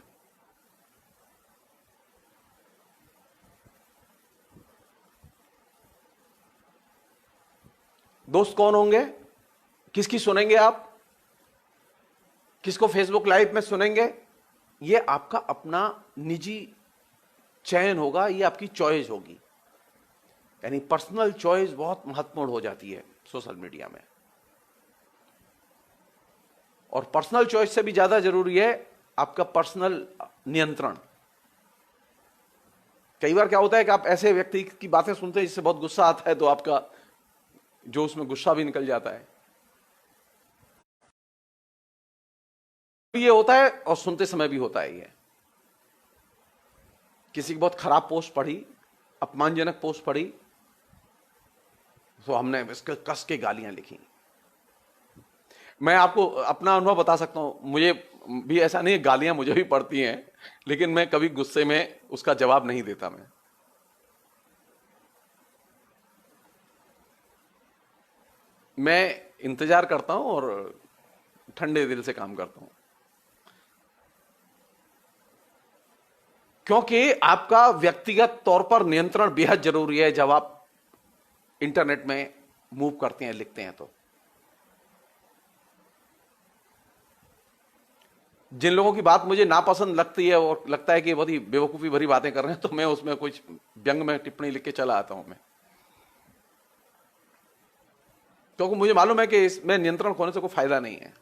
दोस्त कौन होंगे, किसकी सुनेंगे आप, किसको फेसबुक लाइव में सुनेंगे, ये आपका अपना निजी चयन होगा, ये आपकी चॉइस होगी। यानी पर्सनल चॉइस बहुत महत्वपूर्ण हो जाती है सोशल मीडिया में। और पर्सनल चॉइस से भी ज्यादा जरूरी है आपका पर्सनल नियंत्रण। कई बार क्या होता है कि आप ऐसे व्यक्ति की बातें सुनते हैं जिससे बहुत गुस्सा आता है, तो आपका जो उसमें गुस्सा भी निकल जाता है। ये होता है और सुनते समय भी होता है। ये किसी की बहुत खराब पोस्ट पढ़ी, अपमानजनक पोस्ट पढ़ी, तो हमने इसके कस के गालियां लिखी। मैं आपको अपना अनुभव बता सकता हूं, मुझे भी ऐसा नहीं है, गालियां मुझे भी पड़ती हैं, लेकिन मैं कभी गुस्से में उसका जवाब नहीं देता। मैं इंतजार करता हूं और ठंडे दिल से काम करता हूं, क्योंकि आपका व्यक्तिगत तौर पर नियंत्रण बेहद जरूरी है जब आप इंटरनेट में मूव करते हैं, लिखते हैं। तो जिन लोगों की बात मुझे नापसंद लगती है और लगता है कि बहुत ही बेवकूफी भरी बातें कर रहे हैं, तो मैं उसमें कुछ व्यंग में टिप्पणी लिख के चला आता हूं मैं, क्योंकि मुझे मालूम है कि इसमें नियंत्रण खोने से कोई फायदा नहीं है।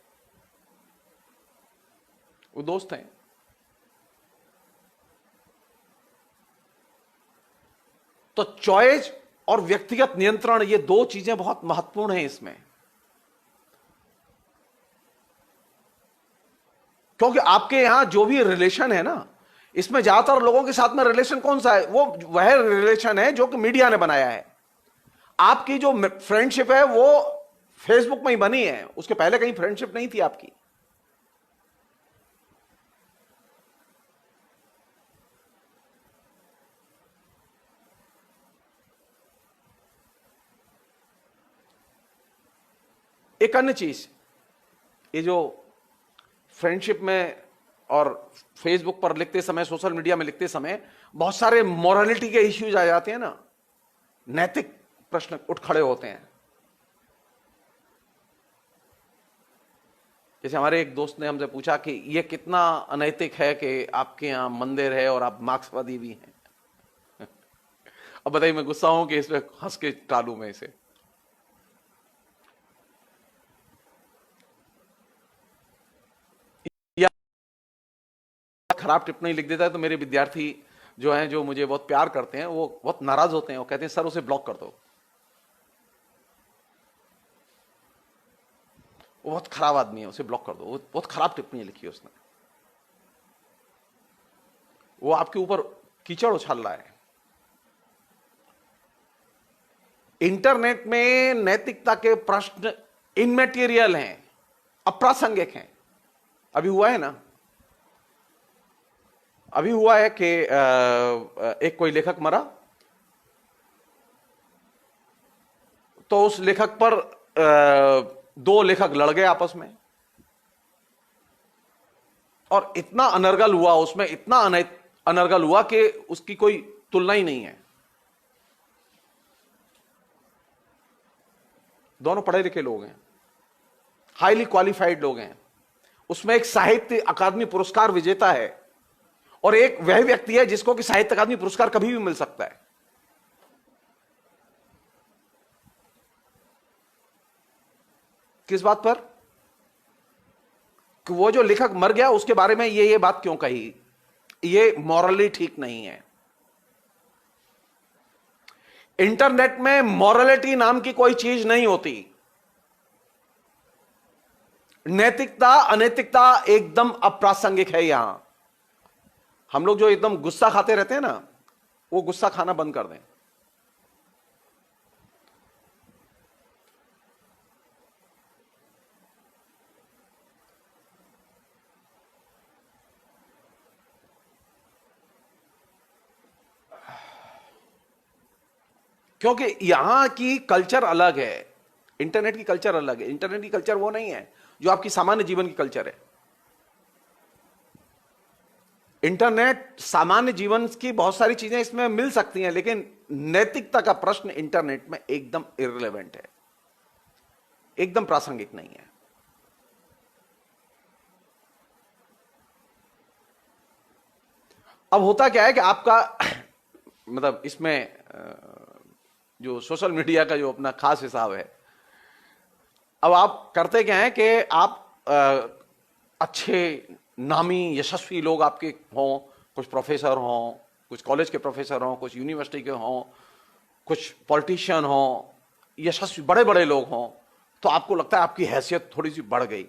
वो दोस्त हैं। तो चॉइस और व्यक्तिगत नियंत्रण, ये दो चीजें बहुत महत्वपूर्ण हैं इसमें, क्योंकि आपके यहां जो भी रिलेशन है ना, इसमें ज्यादातर लोगों के साथ में रिलेशन कौन सा है, वो वह रिलेशन है जो कि मीडिया ने बनाया है। आपकी जो फ्रेंडशिप है वो फेसबुक में ही बनी है, उसके पहले कहीं फ्रेंडशिप नहीं थी आपकी। एक अन्य चीज, ये जो फ्रेंडशिप में और फेसबुक पर लिखते समय, सोशल मीडिया में लिखते समय बहुत सारे मोरालिटी के इश्यूज आ जाते हैं ना, नैतिक प्रश्न उठ खड़े होते हैं। जैसे हमारे एक दोस्त ने हमसे पूछा कि यह कितना अनैतिक है कि आपके यहां मंदिर है और आप मार्क्सवादी भी हैं। अब बताइए, मैं गुस्सा हूं कि इसमें हंस के टालू में इसे। खराब टिप्पणी लिख देता है तो मेरे विद्यार्थी जो हैं, जो मुझे बहुत प्यार करते हैं, वो बहुत नाराज होते हैं। वो कहते हैं सर उसे ब्लॉक कर दो, वो बहुत खराब आदमी है, उसे ब्लॉक कर दो, वो बहुत खराब टिप्पणी लिखी है उसने, वो आपके ऊपर कीचड़ उछाल रहा है। इंटरनेट में नैतिकता के प्रश्न इनमेटीरियल हैं, अप्रासंगिक हैं। अभी हुआ है ना, अभी हुआ है कि एक कोई लेखक मरा, तो उस लेखक पर दो लेखक लड़ गए आपस में, और इतना अनर्गल हुआ उसमें, इतना अनर्गल हुआ कि उसकी कोई तुलना ही नहीं है। दोनों पढ़े लिखे लोग हैं, हाईली क्वालिफाइड लोग हैं। उसमें एक साहित्य अकादमी पुरस्कार विजेता है और एक वह व्यक्ति है जिसको कि साहित्य अकादमी पुरस्कार कभी भी मिल सकता है। किस बात पर? कि वो जो लेखक मर गया उसके बारे में ये बात क्यों कही, ये मॉरली ठीक नहीं है। इंटरनेट में मॉरलिटी नाम की कोई चीज नहीं होती। नैतिकता अनैतिकता एकदम अप्रासंगिक है। यहां हम लोग जो एकदम गुस्सा खाते रहते हैं ना, वो गुस्सा खाना बंद कर दें। क्योंकि यहां की कल्चर अलग है, इंटरनेट की कल्चर अलग है। इंटरनेट की कल्चर वो नहीं है जो आपकी सामान्य जीवन की कल्चर है। इंटरनेट सामान्य जीवन की बहुत सारी चीजें इसमें मिल सकती हैं, लेकिन नैतिकता का प्रश्न इंटरनेट में एकदम इररिलेवेंट है, एकदम प्रासंगिक नहीं है। अब होता क्या है कि आपका मतलब इसमें जो सोशल मीडिया का जो अपना खास हिसाब है, अब आप करते क्या है कि आप अच्छे नामी यशस्वी लोग आपके हों, कुछ प्रोफेसर हों, कुछ कॉलेज के प्रोफेसर हों, कुछ यूनिवर्सिटी के हों, कुछ पॉलिटिशियन हों, यशस्वी बड़े बड़े लोग हों, तो आपको लगता है आपकी हैसियत थोड़ी सी बढ़ गई।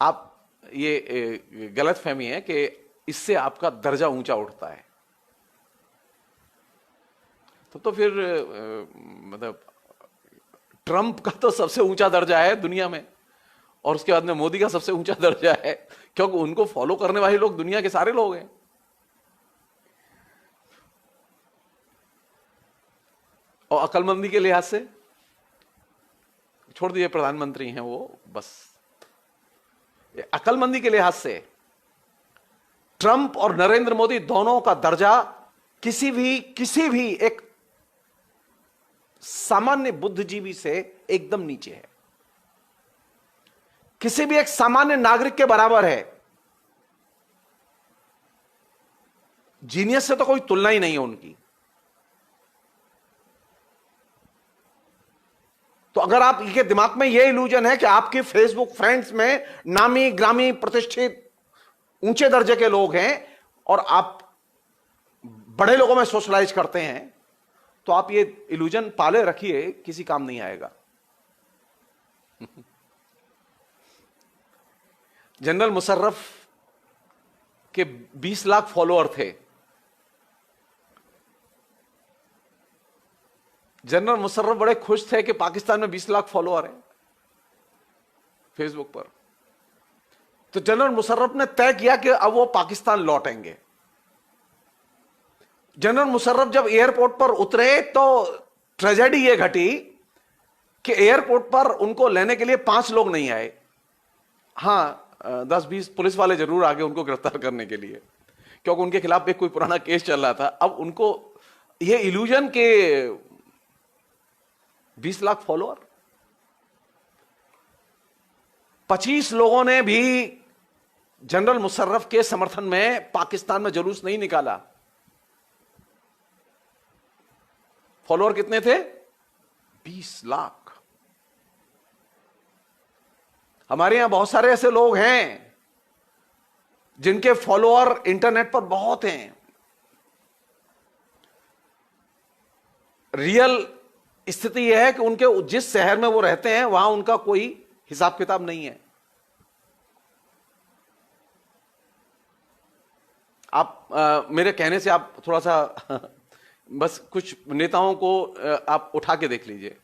आप ये गलत फहमी है कि इससे आपका दर्जा ऊंचा उठता है। तो फिर मतलब ट्रंप का तो सबसे ऊंचा दर्जा है दुनिया में, और उसके बाद में मोदी का सबसे ऊंचा दर्जा है, क्योंकि उनको फॉलो करने वाले लोग दुनिया के सारे लोग हैं। और अक्लमंदी के लिहाज से छोड़ दीजिए, प्रधानमंत्री हैं वो, बस अक्लमंदी के लिहाज से ट्रंप और नरेंद्र मोदी दोनों का दर्जा किसी भी एक सामान्य बुद्धिजीवी से एकदम नीचे है, किसी भी एक सामान्य नागरिक के बराबर है। जीनियस से तो कोई तुलना ही नहीं है उनकी। तो अगर आप के दिमाग में यह इल्यूजन है कि आपके फेसबुक फ्रेंड्स में नामी ग्रामी प्रतिष्ठित ऊंचे दर्जे के लोग हैं और आप बड़े लोगों में सोशलाइज करते हैं, तो आप ये इल्यूजन पाले रखिए, किसी काम नहीं आएगा। जनरल मुशर्रफ के 20 लाख फॉलोअर थे। जनरल मुशर्रफ बड़े खुश थे कि पाकिस्तान में 20 लाख फॉलोअर हैं फेसबुक पर। तो जनरल मुशर्रफ ने तय किया कि अब वो पाकिस्तान लौटेंगे। जनरल मुशर्रफ जब एयरपोर्ट पर उतरे तो ट्रेजेडी ये घटी कि एयरपोर्ट पर उनको लेने के लिए 5 लोग नहीं आए। हां, 10-20 पुलिस वाले जरूर आ गए उनको गिरफ्तार करने के लिए, क्योंकि उनके खिलाफ एक कोई पुराना केस चल रहा था। अब उनको ये इल्यूजन के 20 लाख फॉलोअर, 25 लोगों ने भी जनरल मुशर्रफ के समर्थन में पाकिस्तान में जुलूस नहीं निकाला। फॉलोअर कितने थे? 20 लाख। हमारे यहां बहुत सारे ऐसे लोग हैं जिनके फॉलोअर इंटरनेट पर बहुत हैं। रियल स्थिति यह है कि उनके जिस शहर में वो रहते हैं वहां उनका कोई हिसाब किताब नहीं है। आप मेरे कहने से आप थोड़ा सा बस कुछ नेताओं को आप उठा के देख लीजिए।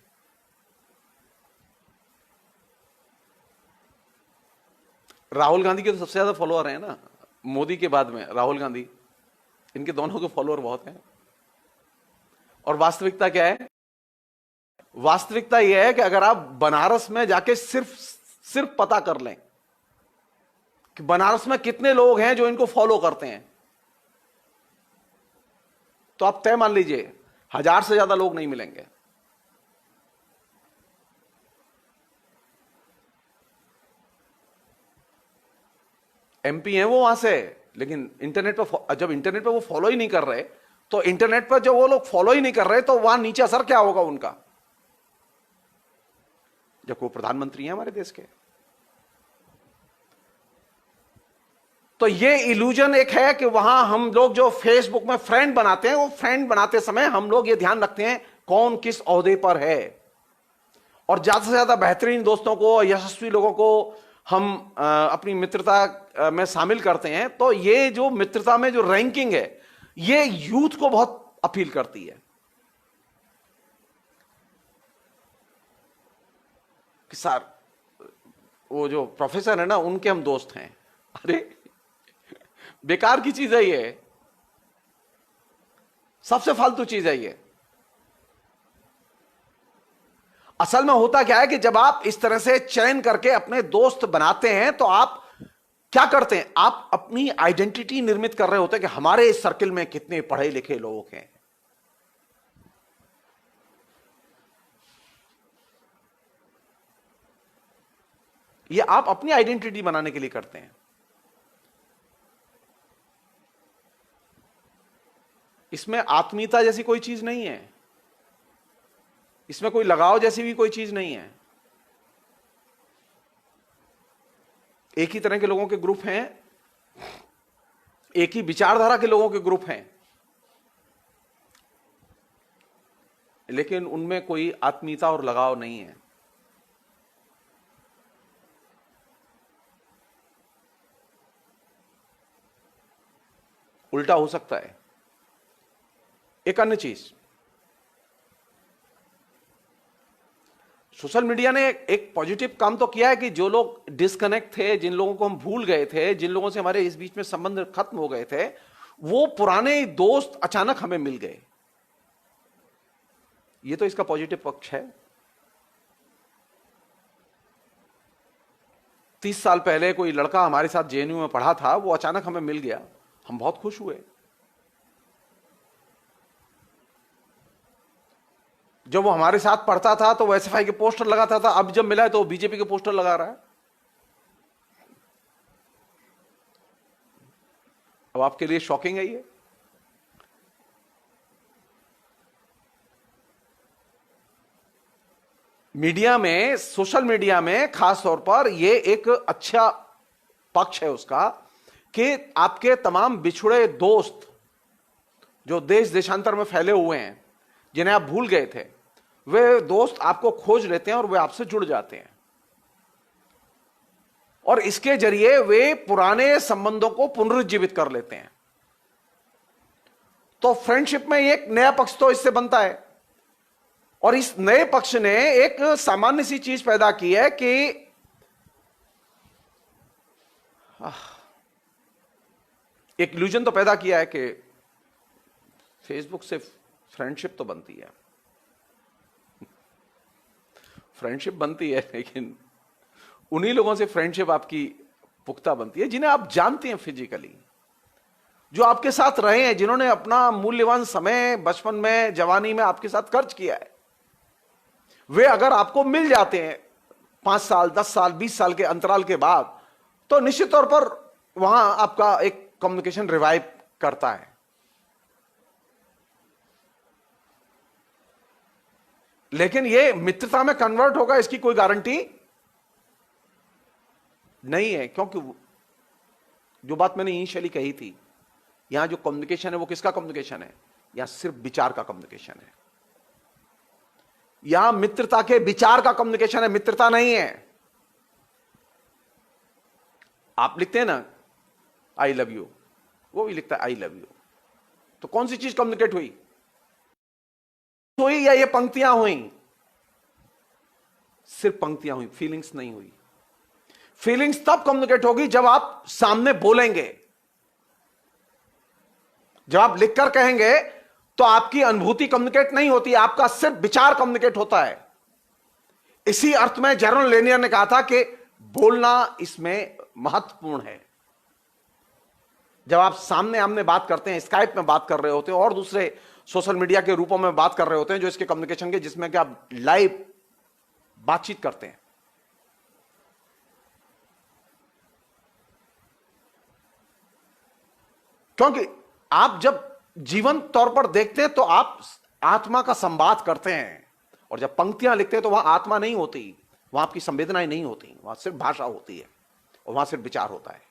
राहुल गांधी के तो सबसे ज्यादा फॉलोअर हैं ना, मोदी के बाद में राहुल गांधी, इनके दोनों के फॉलोअर बहुत हैं। और वास्तविकता क्या है? वास्तविकता यह है कि अगर आप बनारस में जाके सिर्फ पता कर लें कि बनारस में कितने लोग हैं जो इनको फॉलो करते हैं, तो आप तय मान लीजिए 1000 से ज्यादा लोग नहीं मिलेंगे। एमपी हैं वो वहां से, लेकिन इंटरनेट पर जब इंटरनेट पर वो फॉलो ही नहीं कर रहे, तो इंटरनेट पर जब वो लोग फॉलो ही नहीं कर रहे तो वहां नीचे असर क्या होगा उनका, जब वो प्रधानमंत्री हैं हमारे देश के। तो ये इल्यूजन एक है कि वहां हम लोग जो फेसबुक में फ्रेंड बनाते हैं, वो फ्रेंड बनाते समय हम लोग ये ध्यान रखते हैं कौन किस ओहदे पर है, और ज्यादा से ज्यादा बेहतरीन दोस्तों को, यशस्वी लोगों को हम अपनी मित्रता में शामिल करते हैं। तो ये जो मित्रता में जो रैंकिंग है, ये यूथ को बहुत अपील करती है कि सर वो जो प्रोफेसर है ना, उनके हम दोस्त हैं। अरे बेकार की चीज है ये, सबसे फालतू चीज है ये। असल में होता क्या है कि जब आप इस तरह से चयन करके अपने दोस्त बनाते हैं, तो आप क्या करते हैं, आप अपनी आइडेंटिटी निर्मित कर रहे होते हैं कि हमारे इस सर्किल में कितने पढ़े लिखे लोग हैं। ये आप अपनी आइडेंटिटी बनाने के लिए करते हैं। इसमें आत्मीयता जैसी कोई चीज नहीं है, इसमें कोई लगाव जैसी भी कोई चीज नहीं है। एक ही तरह के लोगों के ग्रुप हैं, एक ही विचारधारा के लोगों के ग्रुप हैं, लेकिन उनमें कोई आत्मीयता और लगाव नहीं है। उल्टा हो सकता है। एक अन्य चीज, सोशल मीडिया ने एक पॉजिटिव काम तो किया है कि जो लोग डिस्कनेक्ट थे, जिन लोगों को हम भूल गए थे, जिन लोगों से हमारे इस बीच में संबंध खत्म हो गए थे, वो पुराने दोस्त अचानक हमें मिल गए। ये तो इसका पॉजिटिव पक्ष है। 30 साल पहले कोई लड़का हमारे साथ जेएनयू में पढ़ा था, वो अचानक हमें मिल गया, हम बहुत खुश हुए। जब वो हमारे साथ पढ़ता था तो वो एसएफआई के पोस्टर लगाता था, अब जब मिला है तो वो बीजेपी के पोस्टर लगा रहा है। अब आपके लिए शॉकिंग है ये? मीडिया में, सोशल मीडिया में खास तौर पर ये एक अच्छा पक्ष है उसका कि आपके तमाम बिछुड़े दोस्त जो देश देशांतर में फैले हुए हैं, जिन्हें आप भूल गए थे, वे दोस्त आपको खोज लेते हैं और वे आपसे जुड़ जाते हैं, और इसके जरिए वे पुराने संबंधों को पुनरुज्जीवित कर लेते हैं। तो फ्रेंडशिप में एक नया पक्ष तो इससे बनता है, और इस नए पक्ष ने एक सामान्य सी चीज पैदा की है कि एक इल्यूजन तो पैदा किया है कि फेसबुक से फ्रेंडशिप तो बनती है। फ्रेंडशिप बनती है, लेकिन उन्हीं लोगों से फ्रेंडशिप आपकी पुख्ता बनती है जिन्हें आप जानते हैं फिजिकली, जो आपके साथ रहे हैं, जिन्होंने अपना मूल्यवान समय बचपन में, जवानी में आपके साथ खर्च किया है। वे अगर आपको मिल जाते हैं 5 साल, 10 साल, 20 साल के अंतराल के बाद, तो निश्चित तौर पर वहां आपका एक कम्युनिकेशन रिवाइव करता है। लेकिन ये मित्रता में कन्वर्ट होगा, इसकी कोई गारंटी नहीं है, क्योंकि जो बात मैंने इनिशियली कही थी, यहां जो कम्युनिकेशन है वो किसका कम्युनिकेशन है? यहां सिर्फ विचार का कम्युनिकेशन है। यहां मित्रता के विचार का कम्युनिकेशन है, मित्रता नहीं है। आप लिखते हैं ना आई लव यू, वो भी लिखता है आई लव यू। तो कौन सी चीज कम्युनिकेट हुई हुई या ये पंक्तियां हुई? सिर्फ पंक्तियां हुई, फीलिंग्स नहीं हुई। फीलिंग्स तब कम्युनिकेट होगी जब आप सामने बोलेंगे। जब आप लिखकर कहेंगे तो आपकी अनुभूति कम्युनिकेट नहीं होती, आपका सिर्फ विचार कम्युनिकेट होता है। इसी अर्थ में जर्नल लेनियर ने कहा था कि बोलना इसमें महत्वपूर्ण है। जब आप सामने आमने बात करते हैं, स्काइप में बात कर रहे होते हैं और दूसरे सोशल मीडिया के रूपों में बात कर रहे होते हैं जो इसके कम्युनिकेशन के, जिसमें कि आप लाइव बातचीत करते हैं, क्योंकि आप जब जीवंत तौर पर देखते हैं तो आप आत्मा का संवाद करते हैं, और जब पंक्तियां लिखते हैं तो वहां आत्मा नहीं होती, वहां आपकी संवेदनाएं नहीं होती, वहां सिर्फ भाषा होती है और वहां सिर्फ विचार होता है।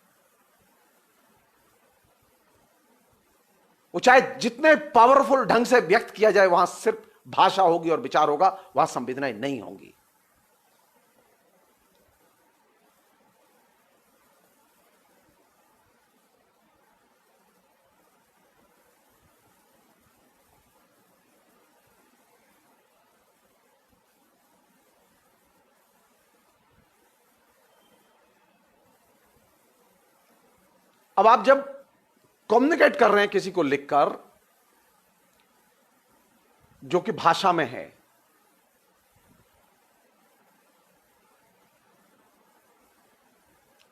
वो चाहे जितने पावरफुल ढंग से व्यक्त किया जाए, वहां सिर्फ भाषा होगी और विचार होगा, वहां संवेदनाएं नहीं होंगी। अब आप जब कम्युनिकेट कर रहे हैं किसी को लिखकर, जो कि भाषा में है,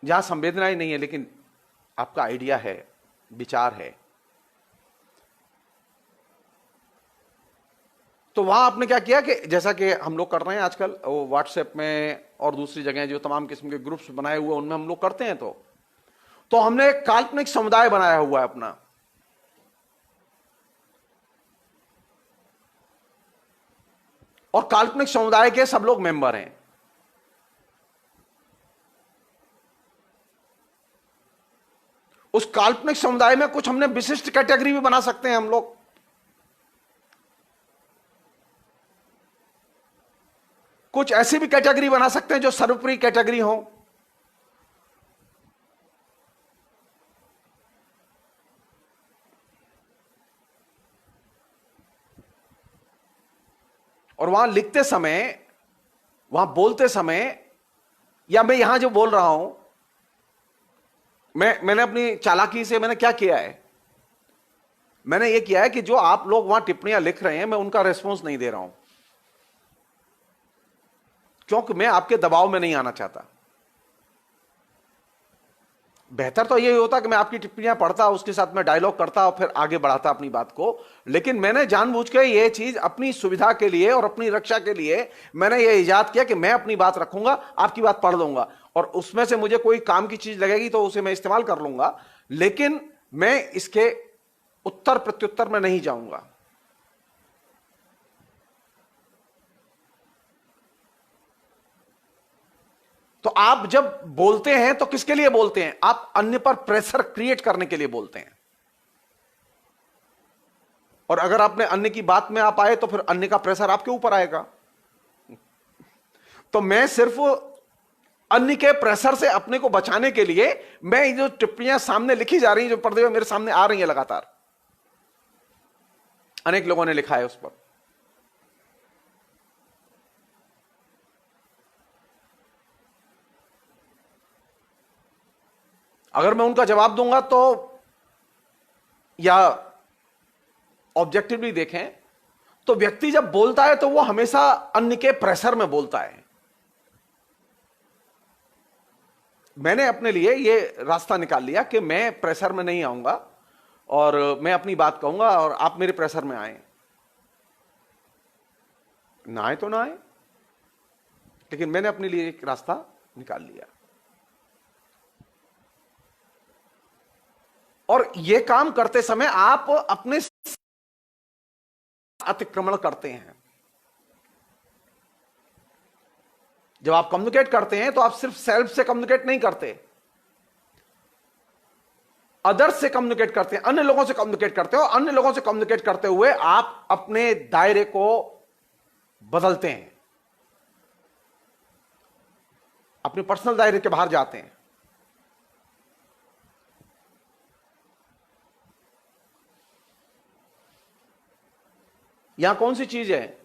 जहां संवेदनाएं नहीं है लेकिन आपका आइडिया है, विचार है, तो वहां आपने क्या किया कि जैसा कि हम लोग कर रहे हैं आजकल, वो व्हाट्सएप में और दूसरी जगह जो तमाम किस्म के ग्रुप्स बनाए हुए उनमें हम लोग करते हैं, तो हमने एक काल्पनिक समुदाय बनाया हुआ है अपना। और काल्पनिक समुदाय के सब लोग मेंबर हैं। उस काल्पनिक समुदाय में कुछ हमने विशिष्ट कैटेगरी भी बना सकते हैं हम लोग। कुछ ऐसी भी कैटेगरी बना सकते हैं जो सर्वोपरि कैटेगरी हो। और वहां लिखते समय, वहां बोलते समय, या मैं यहां जो बोल रहा हूं, मैंने अपनी चालाकी से मैंने क्या किया है, मैंने ये किया है कि जो आप लोग वहां टिप्पणियां लिख रहे हैं, मैं उनका रेस्पॉन्स नहीं दे रहा हूं, क्योंकि मैं आपके दबाव में नहीं आना चाहता। बेहतर तो यही होता कि मैं आपकी टिप्पणियां पढ़ता, उसके साथ में डायलॉग करता और फिर आगे बढ़ाता अपनी बात को। लेकिन मैंने जानबूझ के ये चीज अपनी सुविधा के लिए और अपनी रक्षा के लिए मैंने ये इजाद किया कि मैं अपनी बात रखूंगा, आपकी बात पढ़ लूंगा, और उसमें से मुझे कोई काम की चीज लगेगी तो उसे मैं इस्तेमाल कर लूंगा, लेकिन मैं इसके उत्तर प्रत्युत्तर में नहीं जाऊंगा। तो आप जब बोलते हैं तो किसके लिए बोलते हैं? आप अन्य पर प्रेशर क्रिएट करने के लिए बोलते हैं। और अगर आपने अन्य की बात में आप आए तो फिर अन्य का प्रेशर आपके ऊपर आएगा। तो मैं सिर्फ अन्य के प्रेशर से अपने को बचाने के लिए मैं जो टिप्पणियां सामने लिखी जा रही हैं, जो पर्दे में मेरे सामने आ रही हैं लगातार, अनेक लोगों ने लिखा है उस पर, अगर मैं उनका जवाब दूंगा तो, या ऑब्जेक्टिवली देखें तो व्यक्ति जब बोलता है तो वो हमेशा अन्य के प्रेशर में बोलता है। मैंने अपने लिए ये रास्ता निकाल लिया कि मैं प्रेशर में नहीं आऊंगा और मैं अपनी बात कहूंगा और आप मेरे प्रेशर में आए, ना आए तो ना आए, लेकिन मैंने अपने लिए एक रास्ता निकाल लिया। और यह काम करते समय आप अपने अतिक्रमण करते हैं। जब आप कम्युनिकेट करते हैं तो आप सिर्फ सेल्फ से कम्युनिकेट नहीं करते, अदर्स से कम्युनिकेट करते हैं, अन्य लोगों से कम्युनिकेट करते हैं, और अन्य लोगों से कम्युनिकेट करते हुए आप अपने दायरे को बदलते हैं, अपने पर्सनल दायरे के बाहर जाते हैं। यहां कौन सी चीज है?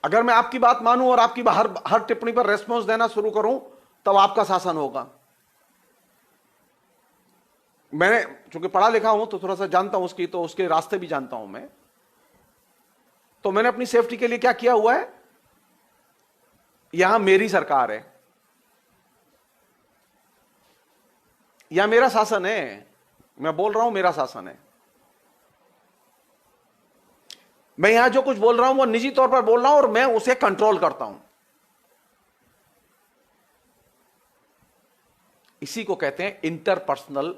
अगर मैं आपकी बात मानूं और आपकी हर टिप्पणी पर रेस्पॉन्स देना शुरू करूं, तब आपका शासन होगा। मैं चूंकि पढ़ा लिखा हूं तो थोड़ा सा जानता हूं उसकी, तो उसके रास्ते भी जानता हूं मैं। तो मैंने अपनी सेफ्टी के लिए क्या किया हुआ है, यहां मेरी सरकार है, यहां मेरा शासन है, मैं बोल रहा हूं मेरा शासन है। मैं यहां जो कुछ बोल रहा हूं वो निजी तौर पर बोल रहा हूं और मैं उसे कंट्रोल करता हूं। इसी को कहते हैं इंटरपर्सनल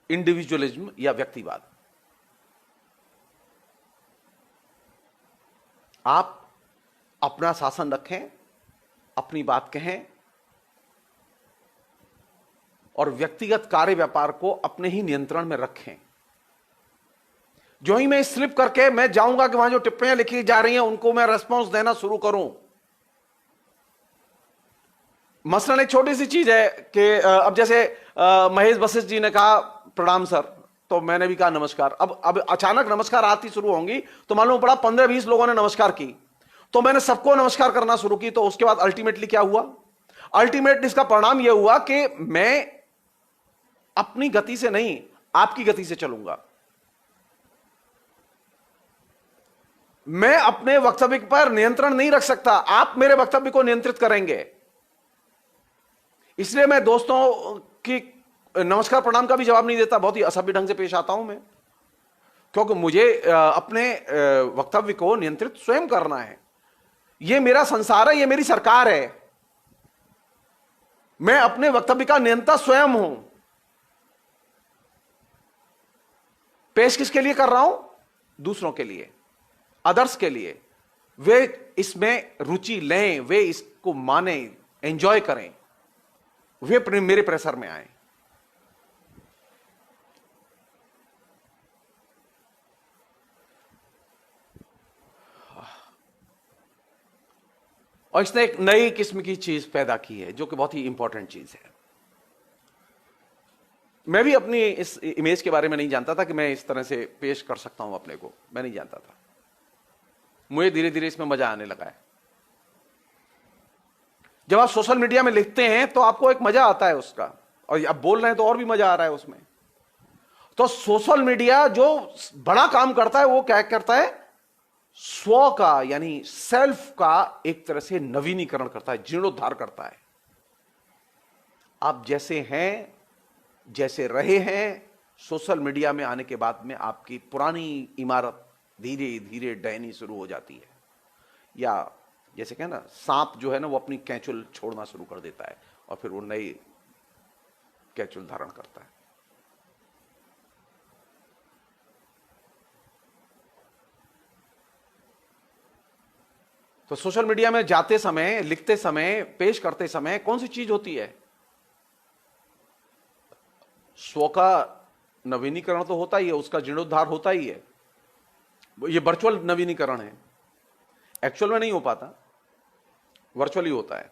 इंडिविजुअलिज्म या व्यक्तिवाद। आप अपना शासन रखें, अपनी बात कहें और व्यक्तिगत कार्य व्यापार को अपने ही नियंत्रण में रखें। जो ही मैं स्लिप करके मैं जाऊंगा कि वहां जो टिप्पणियां लिखी जा रही हैं उनको मैं रेस्पॉन्स देना शुरू करूं। मसलन एक छोटी सी चीज है कि अब जैसे महेश वशिष्ठ जी ने कहा प्रणाम सर, तो मैंने भी कहा नमस्कार। अब अचानक नमस्कार आती शुरू होंगी तो मालूम पड़ा 15-20 लोगों ने नमस्कार की, तो मैंने सबको नमस्कार करना शुरू की। तो उसके बाद अल्टीमेटली क्या हुआ? अल्टीमेटली इसका परिणाम यह हुआ कि मैं अपनी गति से नहीं, आपकी गति से चलूंगा। मैं अपने वक्तव्य पर नियंत्रण नहीं रख सकता, आप मेरे वक्तव्य को नियंत्रित करेंगे। इसलिए मैं दोस्तों की नमस्कार प्रणाम का भी जवाब नहीं देता, बहुत ही असभ्य ढंग से पेश आता हूं मैं, क्योंकि मुझे अपने वक्तव्य को नियंत्रित स्वयं करना है। यह मेरा संसार है, यह मेरी सरकार है, मैं अपने वक्तव्य का नियंता स्वयं हूं। पेश किसके लिए कर रहा हूं? दूसरों के लिए, अदर्स के लिए। वे इसमें रुचि लें, वे इसको माने, एंजॉय करें, वे मेरे प्रेशर में आए। और इसने एक नई किस्म की चीज पैदा की है जो कि बहुत ही इंपॉर्टेंट चीज है। मैं भी अपनी इस इमेज के बारे में नहीं जानता था कि मैं इस तरह से पेश कर सकता हूं अपने को, मैं नहीं जानता था। मुझे धीरे धीरे इसमें मजा आने लगा है। जब आप सोशल मीडिया में लिखते हैं तो आपको एक मजा आता है उसका, और अब बोल रहे हैं तो और भी मजा आ रहा है उसमें। तो सोशल मीडिया जो बड़ा काम करता है वो क्या करता है? स्व का यानी सेल्फ का एक तरह से नवीनीकरण करता है, जीर्णोद्धार करता है। आप जैसे हैं, जैसे रहे हैं, सोशल मीडिया में आने के बाद में आपकी पुरानी इमारत धीरे धीरे डहनी शुरू हो जाती है। या जैसे कहें ना, सांप जो है ना वो अपनी कैंचुल छोड़ना शुरू कर देता है और फिर वो नई कैंचुल धारण करता है। तो सोशल मीडिया में जाते समय, लिखते समय, पेश करते समय कौन सी चीज होती है? स्व का नवीनीकरण तो होता ही है, उसका जीर्णोद्धार होता ही है। ये वर्चुअल नवीनीकरण है, एक्चुअल में नहीं हो पाता, वर्चुअली होता है।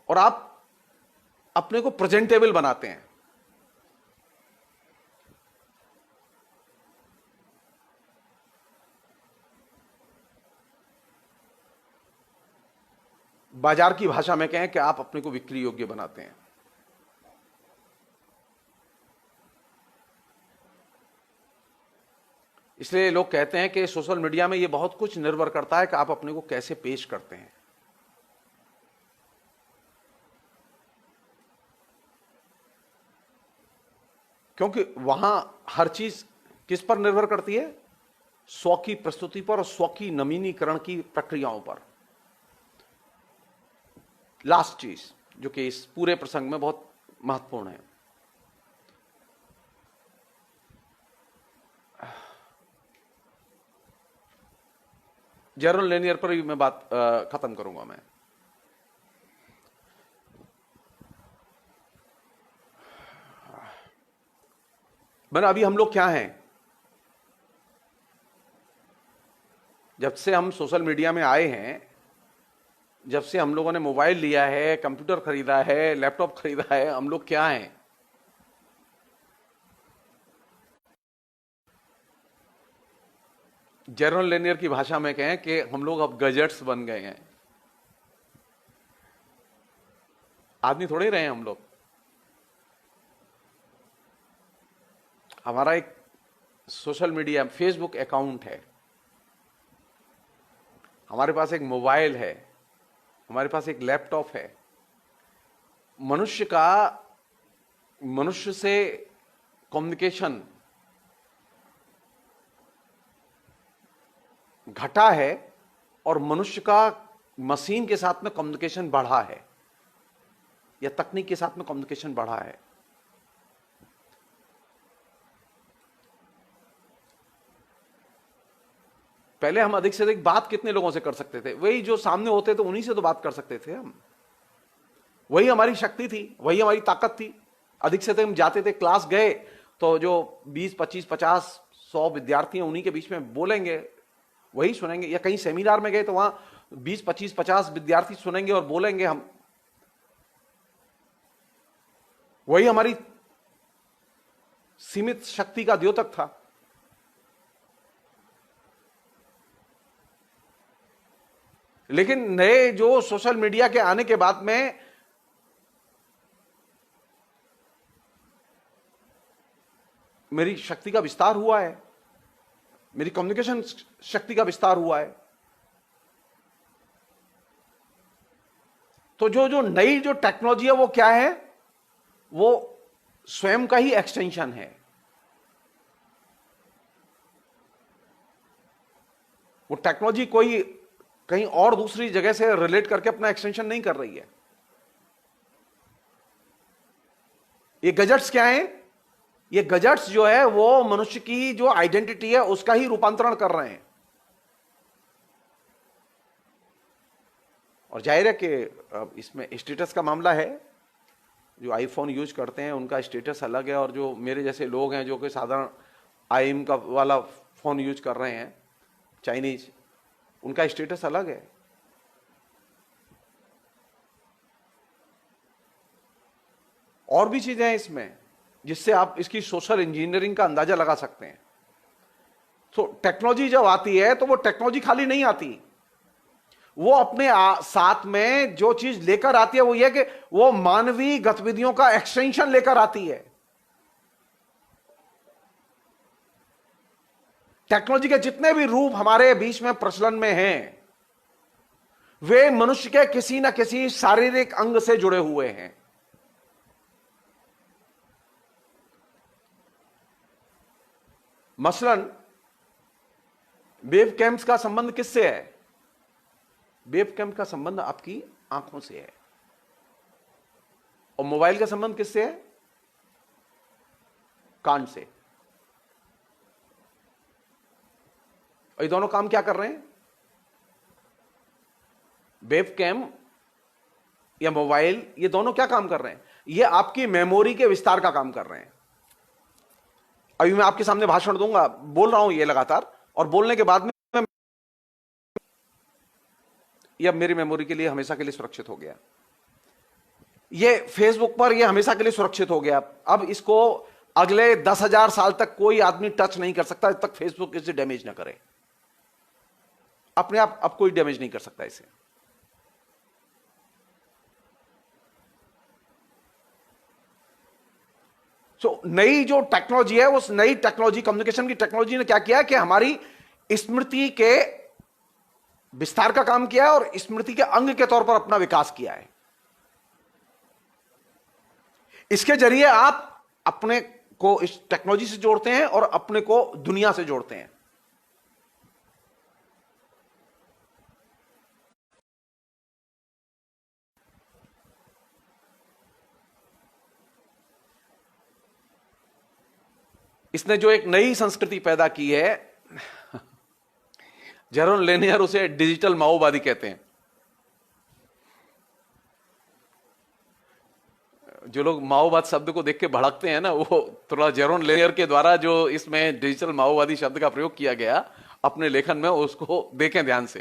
और आप अपने को प्रेजेंटेबल बनाते हैं। बाजार की भाषा में कहें कि आप अपने को बिक्री योग्य बनाते हैं। इसलिए लोग कहते हैं कि सोशल मीडिया में यह बहुत कुछ निर्भर करता है कि आप अपने को कैसे पेश करते हैं। क्योंकि वहां हर चीज किस पर निर्भर करती है? स्व की प्रस्तुति पर और स्व की नवीनीकरण की प्रक्रियाओं पर। लास्ट चीज जो कि इस पूरे प्रसंग में बहुत महत्वपूर्ण है, जर्नल लेनियर पर भी मैं बात खत्म करूंगा मैं। मैंने अभी हम लोग क्या हैं? जब से हम सोशल मीडिया में आए हैं, जब से हम लोगों ने मोबाइल लिया है, कंप्यूटर खरीदा है, लैपटॉप खरीदा है, हम लोग क्या हैं? जेरोन लेनियर की भाषा में कहें कि हम लोग अब गजेट्स बन गए हैं। आदमी थोड़े ही रहे हैं हम लोग। हमारा एक सोशल मीडिया फेसबुक अकाउंट है, हमारे पास एक मोबाइल है, हमारे पास एक लैपटॉप है। मनुष्य से कम्युनिकेशन घटा है और मनुष्य का मशीन के साथ में कम्युनिकेशन बढ़ा है, या तकनीक के साथ में कम्युनिकेशन बढ़ा है। पहले हम अधिक से अधिक बात कितने लोगों से कर सकते थे? वही जो सामने होते थे उन्हीं से तो बात कर सकते थे हम। वही हमारी शक्ति थी, वही हमारी ताकत थी। अधिक से अधिक हम जाते थे, क्लास गए तो जो 20, 25, 50, 100 विद्यार्थी हैं उन्हीं के बीच में बोलेंगे, वही सुनेंगे। या कहीं सेमिनार में गए तो वहां 20, 25, 50 विद्यार्थी सुनेंगे और बोलेंगे हम। वही हमारी सीमित शक्ति का द्योतक था। लेकिन नए जो सोशल मीडिया के आने के बाद में मेरी शक्ति का विस्तार हुआ है, मेरी कम्युनिकेशन शक्ति का विस्तार हुआ है। तो जो नई जो टेक्नोलॉजी है वो क्या है? वो स्वयं का ही एक्सटेंशन है। वो टेक्नोलॉजी कोई कहीं और दूसरी जगह से रिलेट करके अपना एक्सटेंशन नहीं कर रही है। ये गैजेट्स क्या है? ये गैजेट्स जो है वो मनुष्य की जो आइडेंटिटी है उसका ही रूपांतरण कर रहे हैं। और जाहिर है कि इसमें स्टेटस का मामला है। जो आईफोन यूज करते हैं उनका स्टेटस अलग है, और जो मेरे जैसे लोग हैं जो कि साधारण आईएम का वाला फोन यूज कर रहे हैं, चाइनीज, उनका स्टेटस अलग है। और भी चीजें हैं इसमें जिससे आप इसकी सोशल इंजीनियरिंग का अंदाजा लगा सकते हैं। तो टेक्नोलॉजी जब आती है तो वो टेक्नोलॉजी खाली नहीं आती, वो अपने साथ में जो चीज लेकर आती है वो ये कि वो मानवीय गतिविधियों का एक्सटेंशन लेकर आती है। टेक्नोलॉजी के जितने भी रूप हमारे बीच में प्रचलन में हैं, वे मनुष्य के किसी ना किसी शारीरिक अंग से जुड़े हुए हैं। मसलन वेब कैम्स का संबंध किससे है? वेब कैम का संबंध आपकी आंखों से है। और मोबाइल का संबंध किससे है? कान से। और ये दोनों काम क्या कर रहे हैं? वेब कैम या मोबाइल, ये दोनों क्या काम कर रहे हैं? ये आपकी मेमोरी के विस्तार का काम कर रहे हैं। अभी मैं आपके सामने भाषण दूंगा, बोल रहा हूं ये लगातार, और बोलने के बाद में ये अब मेरी मेमोरी के लिए हमेशा के लिए सुरक्षित हो गया। ये फेसबुक पर ये हमेशा के लिए सुरक्षित हो गया। अब इसको अगले 10,000 साल तक कोई आदमी टच नहीं कर सकता जब तक फेसबुक इसे डैमेज ना करे। अपने आप अब कोई डैमेज नहीं कर सकता इसे। नई जो टेक्नोलॉजी है, उस नई टेक्नोलॉजी, कम्युनिकेशन की टेक्नोलॉजी ने क्या किया कि हमारी स्मृति के विस्तार का काम किया है और स्मृति के अंग के तौर पर अपना विकास किया है। इसके जरिए आप अपने को इस टेक्नोलॉजी से जोड़ते हैं और अपने को दुनिया से जोड़ते हैं। इसने जो एक नई संस्कृति पैदा की है, जेरोन लेनियर उसे डिजिटल माओवादी कहते हैं। जो लोग माओवाद शब्द को देख के भड़कते हैं ना, वो थोड़ा जेरोन लेनियर के द्वारा जो इसमें डिजिटल माओवादी शब्द का प्रयोग किया गया अपने लेखन में, उसको देखें ध्यान से।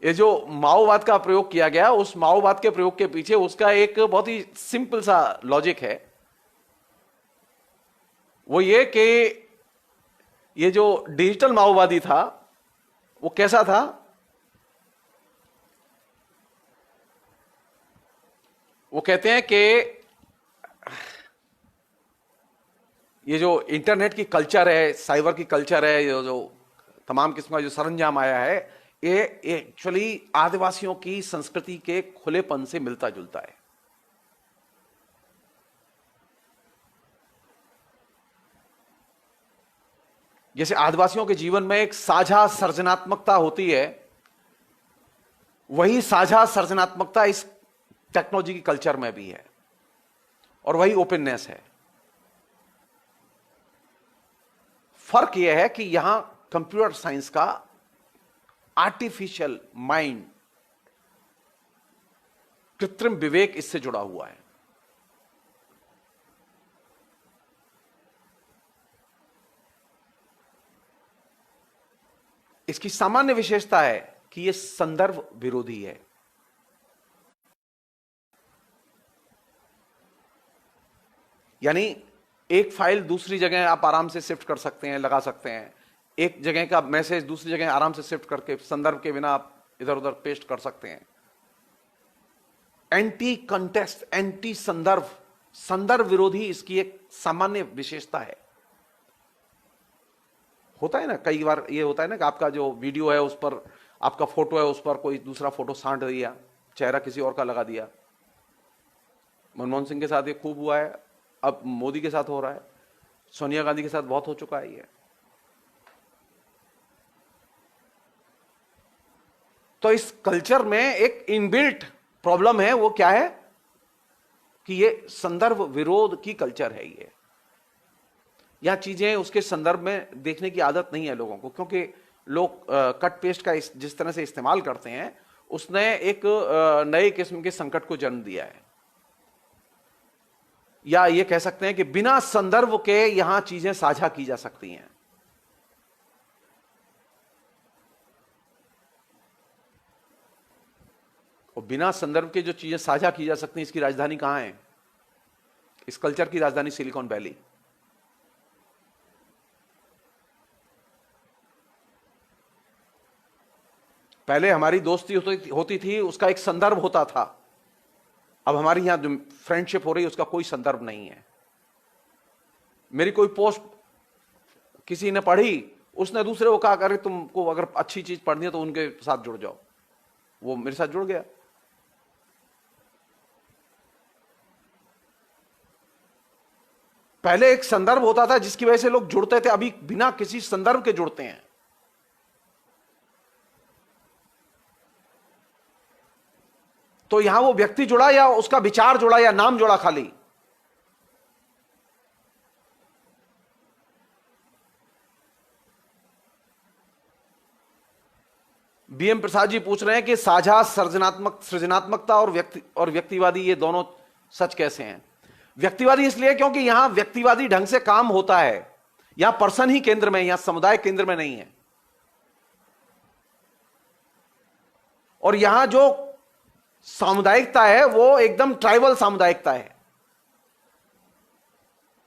ये जो माओवाद का प्रयोग किया गया, उस माओवाद के प्रयोग के पीछे उसका एक बहुत ही सिंपल सा लॉजिक है। वो ये कि ये जो डिजिटल माओवादी था वो कैसा था? वो कहते हैं कि ये जो इंटरनेट की कल्चर है, साइबर की कल्चर है, जो तमाम किस्म का जो सरंजाम आया है, ये एक्चुअली आदिवासियों की संस्कृति के खुलेपन से मिलता जुलता है। जैसे आदिवासियों के जीवन में एक साझा सृजनात्मकता होती है, वही साझा सृजनात्मकता इस टेक्नोलॉजी की कल्चर में भी है, और वही ओपननेस है। फर्क यह है कि यहां कंप्यूटर साइंस का आर्टिफिशियल माइंड, कृत्रिम विवेक इससे जुड़ा हुआ है। इसकी सामान्य विशेषता है कि यह संदर्भ विरोधी है। यानी एक फाइल दूसरी जगह आप आराम से शिफ्ट कर सकते हैं, लगा सकते हैं। एक जगह का मैसेज दूसरी जगह आराम से शिफ्ट करके संदर्भ के बिना आप इधर उधर पेस्ट कर सकते हैं। एंटी कंटेक्स्ट, एंटी संदर्भ, संदर्भ विरोधी इसकी एक सामान्य विशेषता है। होता है ना, कई बार ये होता है ना कि आपका जो वीडियो है उस पर, आपका फोटो है उस पर कोई दूसरा फोटो सांट दिया, चेहरा किसी और का लगा दिया। मनमोहन सिंह के साथ ये खूब हुआ है, अब मोदी के साथ हो रहा है, सोनिया गांधी के साथ बहुत हो चुका है ये। तो इस कल्चर में एक इनबिल्ट प्रॉब्लम है, वो क्या है कि ये संदर्भ विरोध की कल्चर है। ये यह चीजें उसके संदर्भ में देखने की आदत नहीं है लोगों को, क्योंकि लोग कट पेस्ट का जिस तरह से इस्तेमाल करते हैं उसने एक नए किस्म के संकट को जन्म दिया है। या ये कह सकते हैं कि बिना संदर्भ के यहां चीजें साझा की जा सकती हैं। और बिना संदर्भ के जो चीजें साझा की जा सकती हैं, इसकी राजधानी कहां है? इस कल्चर की राजधानी सिलिकॉन वैली। पहले हमारी दोस्ती होती थी, उसका एक संदर्भ होता था। अब हमारी यहां जो फ्रेंडशिप हो रही है उसका कोई संदर्भ नहीं है। मेरी कोई पोस्ट किसी ने पढ़ी, उसने दूसरे को कहा अरे तुमको अगर अच्छी चीज पढ़नी है तो उनके साथ जुड़ जाओ, वो मेरे साथ जुड़ गया। पहले एक संदर्भ होता था जिसकी वजह से लोग जुड़ते थे, अभी बिना किसी संदर्भ के जुड़ते हैं। तो यहां वो व्यक्ति जुड़ा या उसका विचार जुड़ा या नाम जुड़ा खाली? बीएम प्रसाद जी पूछ रहे हैं कि साझा सृजनात्मकता और व्यक्तिवादी ये दोनों सच कैसे हैं? व्यक्तिवादी इसलिए क्योंकि यहां व्यक्तिवादी ढंग से काम होता है, यहां पर्सन ही केंद्र में, यहां समुदाय केंद्र में नहीं है। और यहां जो सामुदायिकता है वो एकदम ट्राइबल सामुदायिकता है।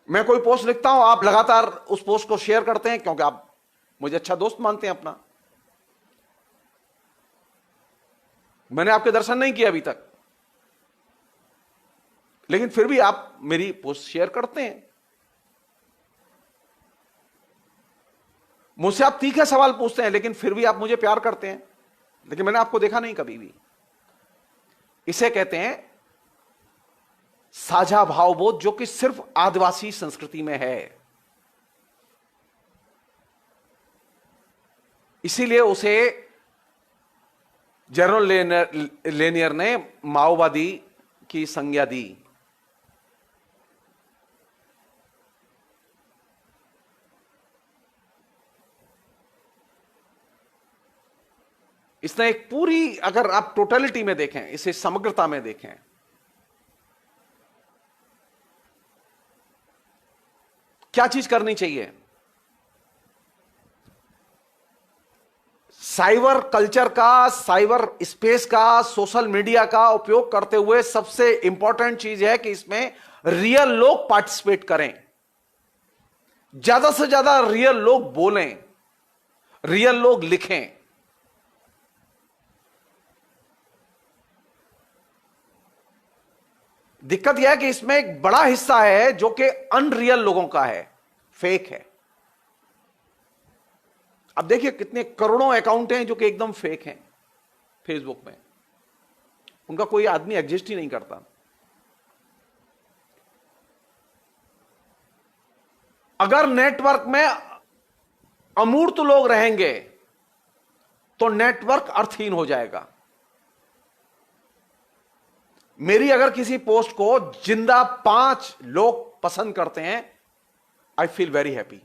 मैं कोई पोस्ट लिखता हूं, आप लगातार उस पोस्ट को शेयर करते हैं क्योंकि आप मुझे अच्छा दोस्त मानते हैं अपना। मैंने आपके दर्शन नहीं किए अभी तक, लेकिन फिर भी आप मेरी पोस्ट शेयर करते हैं। मुझसे आप तीखे सवाल पूछते हैं लेकिन फिर भी आप मुझे प्यार करते हैं, लेकिन मैंने आपको देखा नहीं कभी भी। इसे कहते हैं साझा भावबोध, जो कि सिर्फ आदिवासी संस्कृति में है। इसीलिए उसे जनरल लेनियर ने माओवादी की संज्ञा दी। इसने एक पूरी, अगर आप टोटलिटी में देखें, इसे समग्रता में देखें, क्या चीज करनी चाहिए? साइबर कल्चर का, साइबर स्पेस का, सोशल मीडिया का उपयोग करते हुए सबसे इंपॉर्टेंट चीज है कि इसमें रियल लोग पार्टिसिपेट करें। ज्यादा से ज्यादा रियल लोग बोलें, रियल लोग लिखें। दिक्कत यह है कि इसमें एक बड़ा हिस्सा है जो कि अनरियल लोगों का है, फेक है। अब देखिए कितने करोड़ों अकाउंट हैं जो कि एकदम फेक हैं फेसबुक में, उनका कोई आदमी एग्जिस्ट ही नहीं करता। अगर नेटवर्क में अमूर्त लोग रहेंगे तो नेटवर्क अर्थहीन हो जाएगा। मेरी अगर किसी पोस्ट को जिंदा 5 लोग पसंद करते हैं, आई फील वेरी हैप्पी।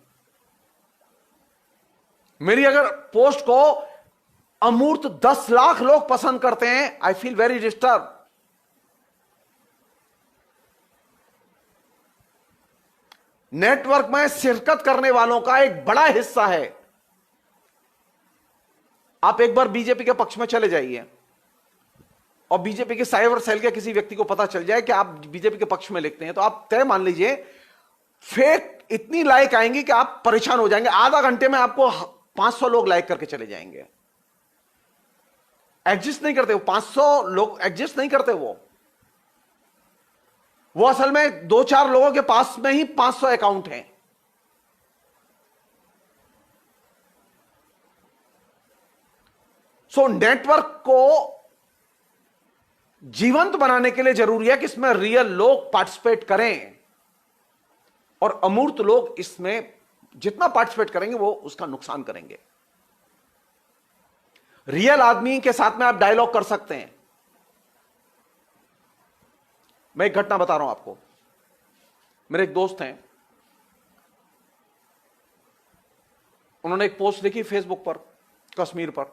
मेरी अगर पोस्ट को अमूर्त 10 लाख लोग पसंद करते हैं, I feel very disturb. Network में शिरकत करने वालों का एक बड़ा हिस्सा है। आप एक बार बीजेपी के पक्ष में चले जाइए और बीजेपी के साइबर सेल के किसी व्यक्ति को पता चल जाए कि आप बीजेपी के पक्ष में लिखते हैं, तो आप तय मान लीजिए फेक इतनी लाइक आएंगी कि आप परेशान हो जाएंगे। आधा घंटे में आपको 500 लोग लाइक करके चले जाएंगे। एग्जिस्ट नहीं करते वो 500 लोग, एग्जिस्ट नहीं करते वो असल में 2-4 लोगों के पास में ही 500 अकाउंट हैं। सो नेटवर्क को जीवंत बनाने के लिए जरूरी है कि इसमें रियल लोग पार्टिसिपेट करें, और अमूर्त लोग इसमें जितना पार्टिसिपेट करेंगे वो उसका नुकसान करेंगे। रियल आदमी के साथ में आप डायलॉग कर सकते हैं। मैं एक घटना बता रहा हूं आपको। मेरे एक दोस्त हैं, उन्होंने एक पोस्ट देखी फेसबुक पर कश्मीर पर।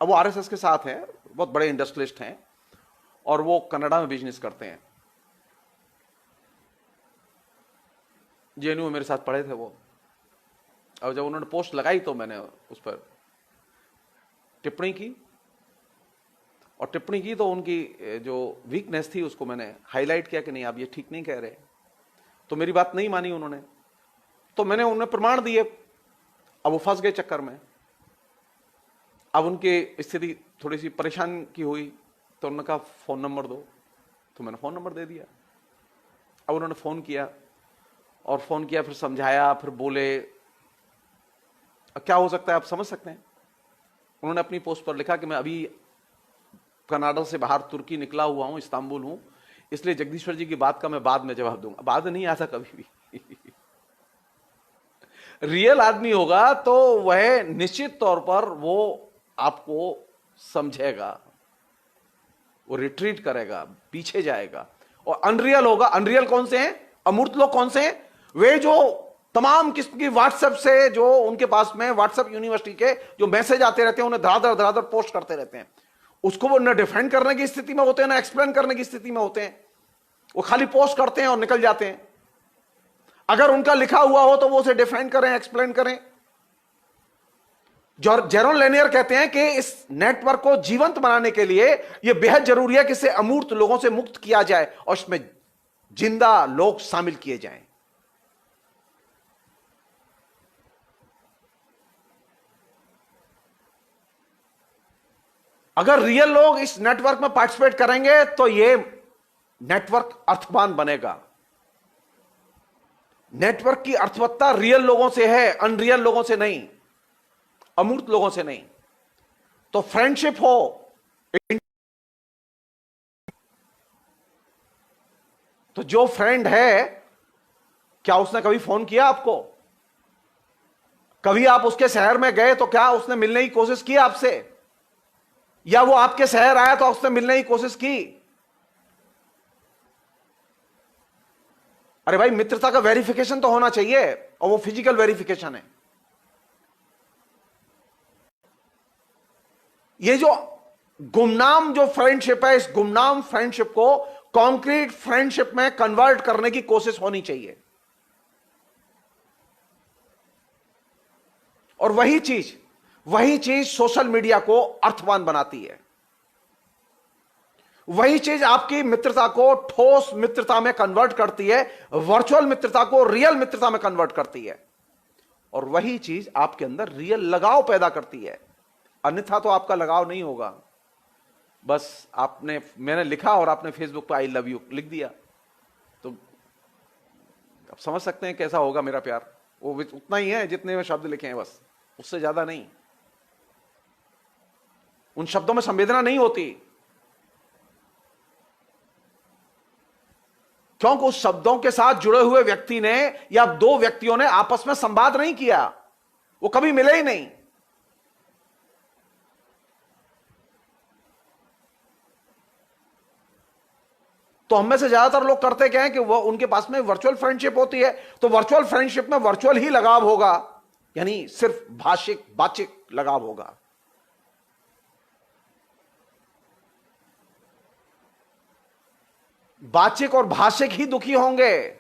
अब वो आरएसएस के साथ हैं, बहुत बड़े इंडस्ट्रियलिस्ट हैं और वो कनाडा में बिजनेस करते हैं। जेएनयू में मेरे साथ पढ़े थे वो। अब जब उन्होंने पोस्ट लगाई तो मैंने उस पर टिप्पणी की, और टिप्पणी की तो उनकी जो वीकनेस थी उसको मैंने हाईलाइट किया कि नहीं आप ये ठीक नहीं कह रहे। तो मेरी बात नहीं मानी उन्होंने, तो मैंने उन्हें प्रमाण दिए। अब वो फंस गए चक्कर में। अब उनकी स्थिति थोड़ी सी परेशान की हुई, तो उन्होंने कहा फोन नंबर दो, तो मैंने फोन नंबर दे दिया। अब उन्होंने फोन किया और फोन किया, फिर समझाया, फिर बोले। क्या हो सकता है आप समझ सकते हैं। उन्होंने अपनी पोस्ट पर लिखा कि मैं अभी कनाडा से बाहर तुर्की निकला हुआ हूं, इस्तांबुल हूं, इसलिए जगदीश्वर जी की बात का मैं बाद में जवाब दूंगा। बाद नहीं आता कभी भी। रियल आदमी होगा तो वह निश्चित तौर पर वो आपको समझेगा, वो रिट्रीट करेगा, पीछे जाएगा। और अनरियल होगा। अनरियल कौन से हैं? अमूर्त लोग कौन से हैं? वे जो तमाम किस्म की व्हाट्सएप से, जो उनके पास में व्हाट्सएप यूनिवर्सिटी के जो मैसेज आते रहते हैं, उन्हें धड़ाधड़ पोस्ट करते रहते हैं। उसको वो न डिफेंड करने की स्थिति में होते हैं, ना एक्सप्लेन करने की स्थिति में होते हैं। वो खाली पोस्ट करते हैं और निकल जाते हैं। अगर उनका लिखा हुआ हो तो वो उसे डिफेंड करें, एक्सप्लेन करें। जेरोन लेनियर कहते हैं कि इस नेटवर्क को जीवंत बनाने के लिए यह बेहद जरूरी है कि इसे अमूर्त लोगों से मुक्त किया जाए और इसमें जिंदा लोग शामिल किए जाएं। अगर रियल लोग इस नेटवर्क में पार्टिसिपेट करेंगे तो यह नेटवर्क अर्थवान बनेगा। नेटवर्क की अर्थवत्ता रियल लोगों से है, अनरियल लोगों से नहीं, अमूर्त लोगों से नहीं। तो फ्रेंडशिप हो, तो जो फ्रेंड है, क्या उसने कभी फोन किया आपको? कभी आप उसके शहर में गए तो क्या उसने मिलने की कोशिश की आपसे? या वो आपके शहर आया तो उसने मिलने की कोशिश की? अरे भाई, मित्रता का वेरिफिकेशन तो होना चाहिए, और वो फिजिकल वेरिफिकेशन है। ये जो गुमनाम जो फ्रेंडशिप है, इस गुमनाम फ्रेंडशिप को कॉन्क्रीट फ्रेंडशिप में कन्वर्ट करने की कोशिश होनी चाहिए। और वही चीज सोशल मीडिया को अर्थवान बनाती है। वही चीज आपकी मित्रता को ठोस मित्रता में कन्वर्ट करती है, वर्चुअल मित्रता को रियल मित्रता में कन्वर्ट करती है, और वही चीज आपके अंदर रियल लगाव पैदा करती है। अन्यथा तो आपका लगाव नहीं होगा। बस मैंने लिखा और आपने फेसबुक पे आई लव यू लिख दिया, तो आप समझ सकते हैं कैसा होगा मेरा प्यार। वो उतना ही है जितने में शब्द लिखे हैं, बस उससे ज्यादा नहीं। उन शब्दों में संवेदना नहीं होती, क्योंकि उस शब्दों के साथ जुड़े हुए व्यक्ति ने या दो व्यक्तियों ने आपस में संवाद नहीं किया, वो कभी मिले ही नहीं। तो हम में से ज्यादातर लोग करते क्या है कि वो उनके पास में वर्चुअल फ्रेंडशिप होती है, तो वर्चुअल फ्रेंडशिप में वर्चुअल ही लगाव होगा, यानी सिर्फ भाषिक बाचिक लगाव होगा। बाचिक और भाषिक ही दुखी होंगे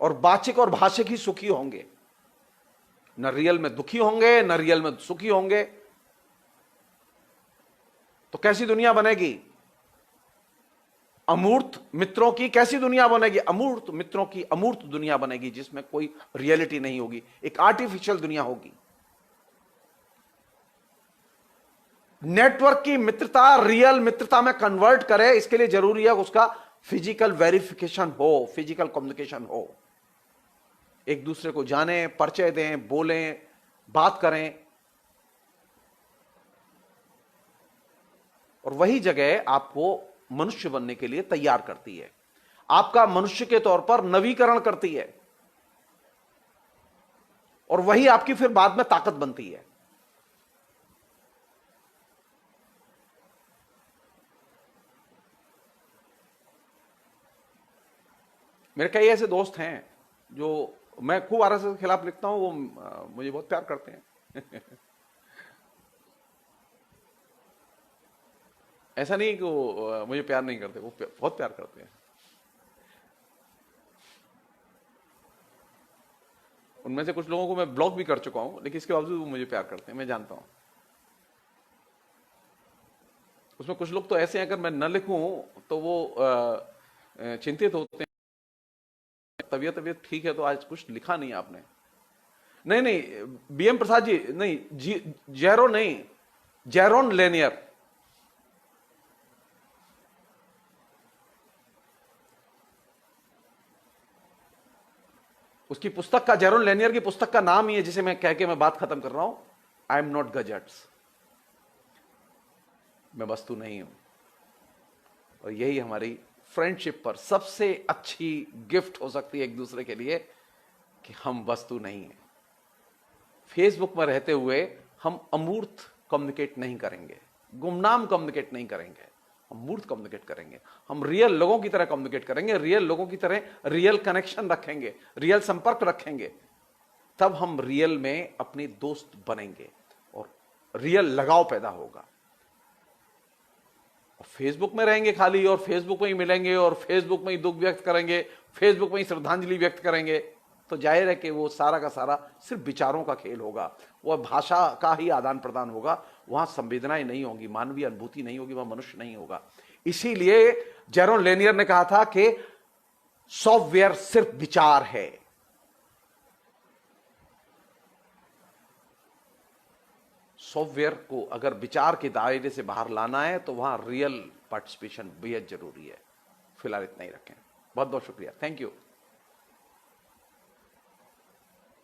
और बाचिक और भाषिक ही सुखी होंगे। न रियल में दुखी होंगे न रियल में सुखी होंगे, तो कैसी दुनिया बनेगी? अमूर्त मित्रों की कैसी दुनिया बनेगी? अमूर्त मित्रों की अमूर्त दुनिया बनेगी, जिसमें कोई रियलिटी नहीं होगी, एक आर्टिफिशियल दुनिया होगी। नेटवर्क की मित्रता रियल मित्रता में कन्वर्ट करे, इसके लिए जरूरी है उसका फिजिकल वेरिफिकेशन हो, फिजिकल कम्युनिकेशन हो, एक दूसरे को जाने, परिचय दें, बोलें, बात करें। और वही जगह आपको मनुष्य बनने के लिए तैयार करती है, आपका मनुष्य के तौर पर नवीकरण करती है, और वही आपकी फिर बाद में ताकत बनती है। मेरे कई ऐसे दोस्त हैं जो मैं खूब आरएसएस के खिलाफ लिखता हूं, वो मुझे बहुत प्यार करते हैं। ऐसा नहीं कि वो मुझे प्यार नहीं करते, वो बहुत प्यार करते हैं। उनमें से कुछ लोगों को मैं ब्लॉक भी कर चुका हूं, लेकिन इसके बावजूद वो मुझे प्यार करते हैं, मैं जानता हूं। उसमें कुछ लोग तो ऐसे हैं, अगर मैं न लिखूं तो वो चिंतित होते हैं, तबीयत ठीक है तो आज कुछ लिखा नहीं आपने। नहीं, बीएम प्रसाद जी नहीं, जैरो नहीं, जैरोन लेनियर। उसकी पुस्तक का, जैरोन लेनियर की पुस्तक का नाम ही है जिसे मैं कह के मैं बात खत्म कर रहा हूं, आई एम नॉट गजेट्स, मैं वस्तु नहीं हूं। और यही हमारी फ्रेंडशिप पर सबसे अच्छी गिफ्ट हो सकती है एक दूसरे के लिए, कि हम वस्तु नहीं है। फेसबुक में रहते हुए हम अमूर्त कम्युनिकेट नहीं करेंगे, गुमनाम कम्युनिकेट नहीं करेंगे, हम मूर्त कम्युनिकेट करेंगे। हम रियल लोगों की तरह कम्युनिकेट करेंगे, रियल लोगों की तरह रियल कनेक्शन रखेंगे, रियल संपर्क रखेंगे, तब हम रियल में अपनी दोस्त बनेंगे और रियल लगाव पैदा होगा। फेसबुक में रहेंगे खाली, और फेसबुक में ही मिलेंगे, और फेसबुक में ही दुख व्यक्त करेंगे, फेसबुक में ही श्रद्धांजलि व्यक्त करेंगे, तो जाहिर है कि वो सारा का सारा सिर्फ विचारों का खेल होगा, वह भाषा का ही आदान प्रदान होगा, वहां संवेदनाएं नहीं होंगी, मानवीय अनुभूति नहीं होगी, वह मनुष्य नहीं होगा। इसीलिए जैरोन लेनियर ने कहा था कि सॉफ्टवेयर सिर्फ विचार है। सॉफ्टवेयर को अगर विचार के दायरे से बाहर लाना है तो वहां रियल पार्टिसिपेशन बेहद जरूरी है। फिलहाल इतना ही रखें। बहुत बहुत शुक्रिया, थैंक यू।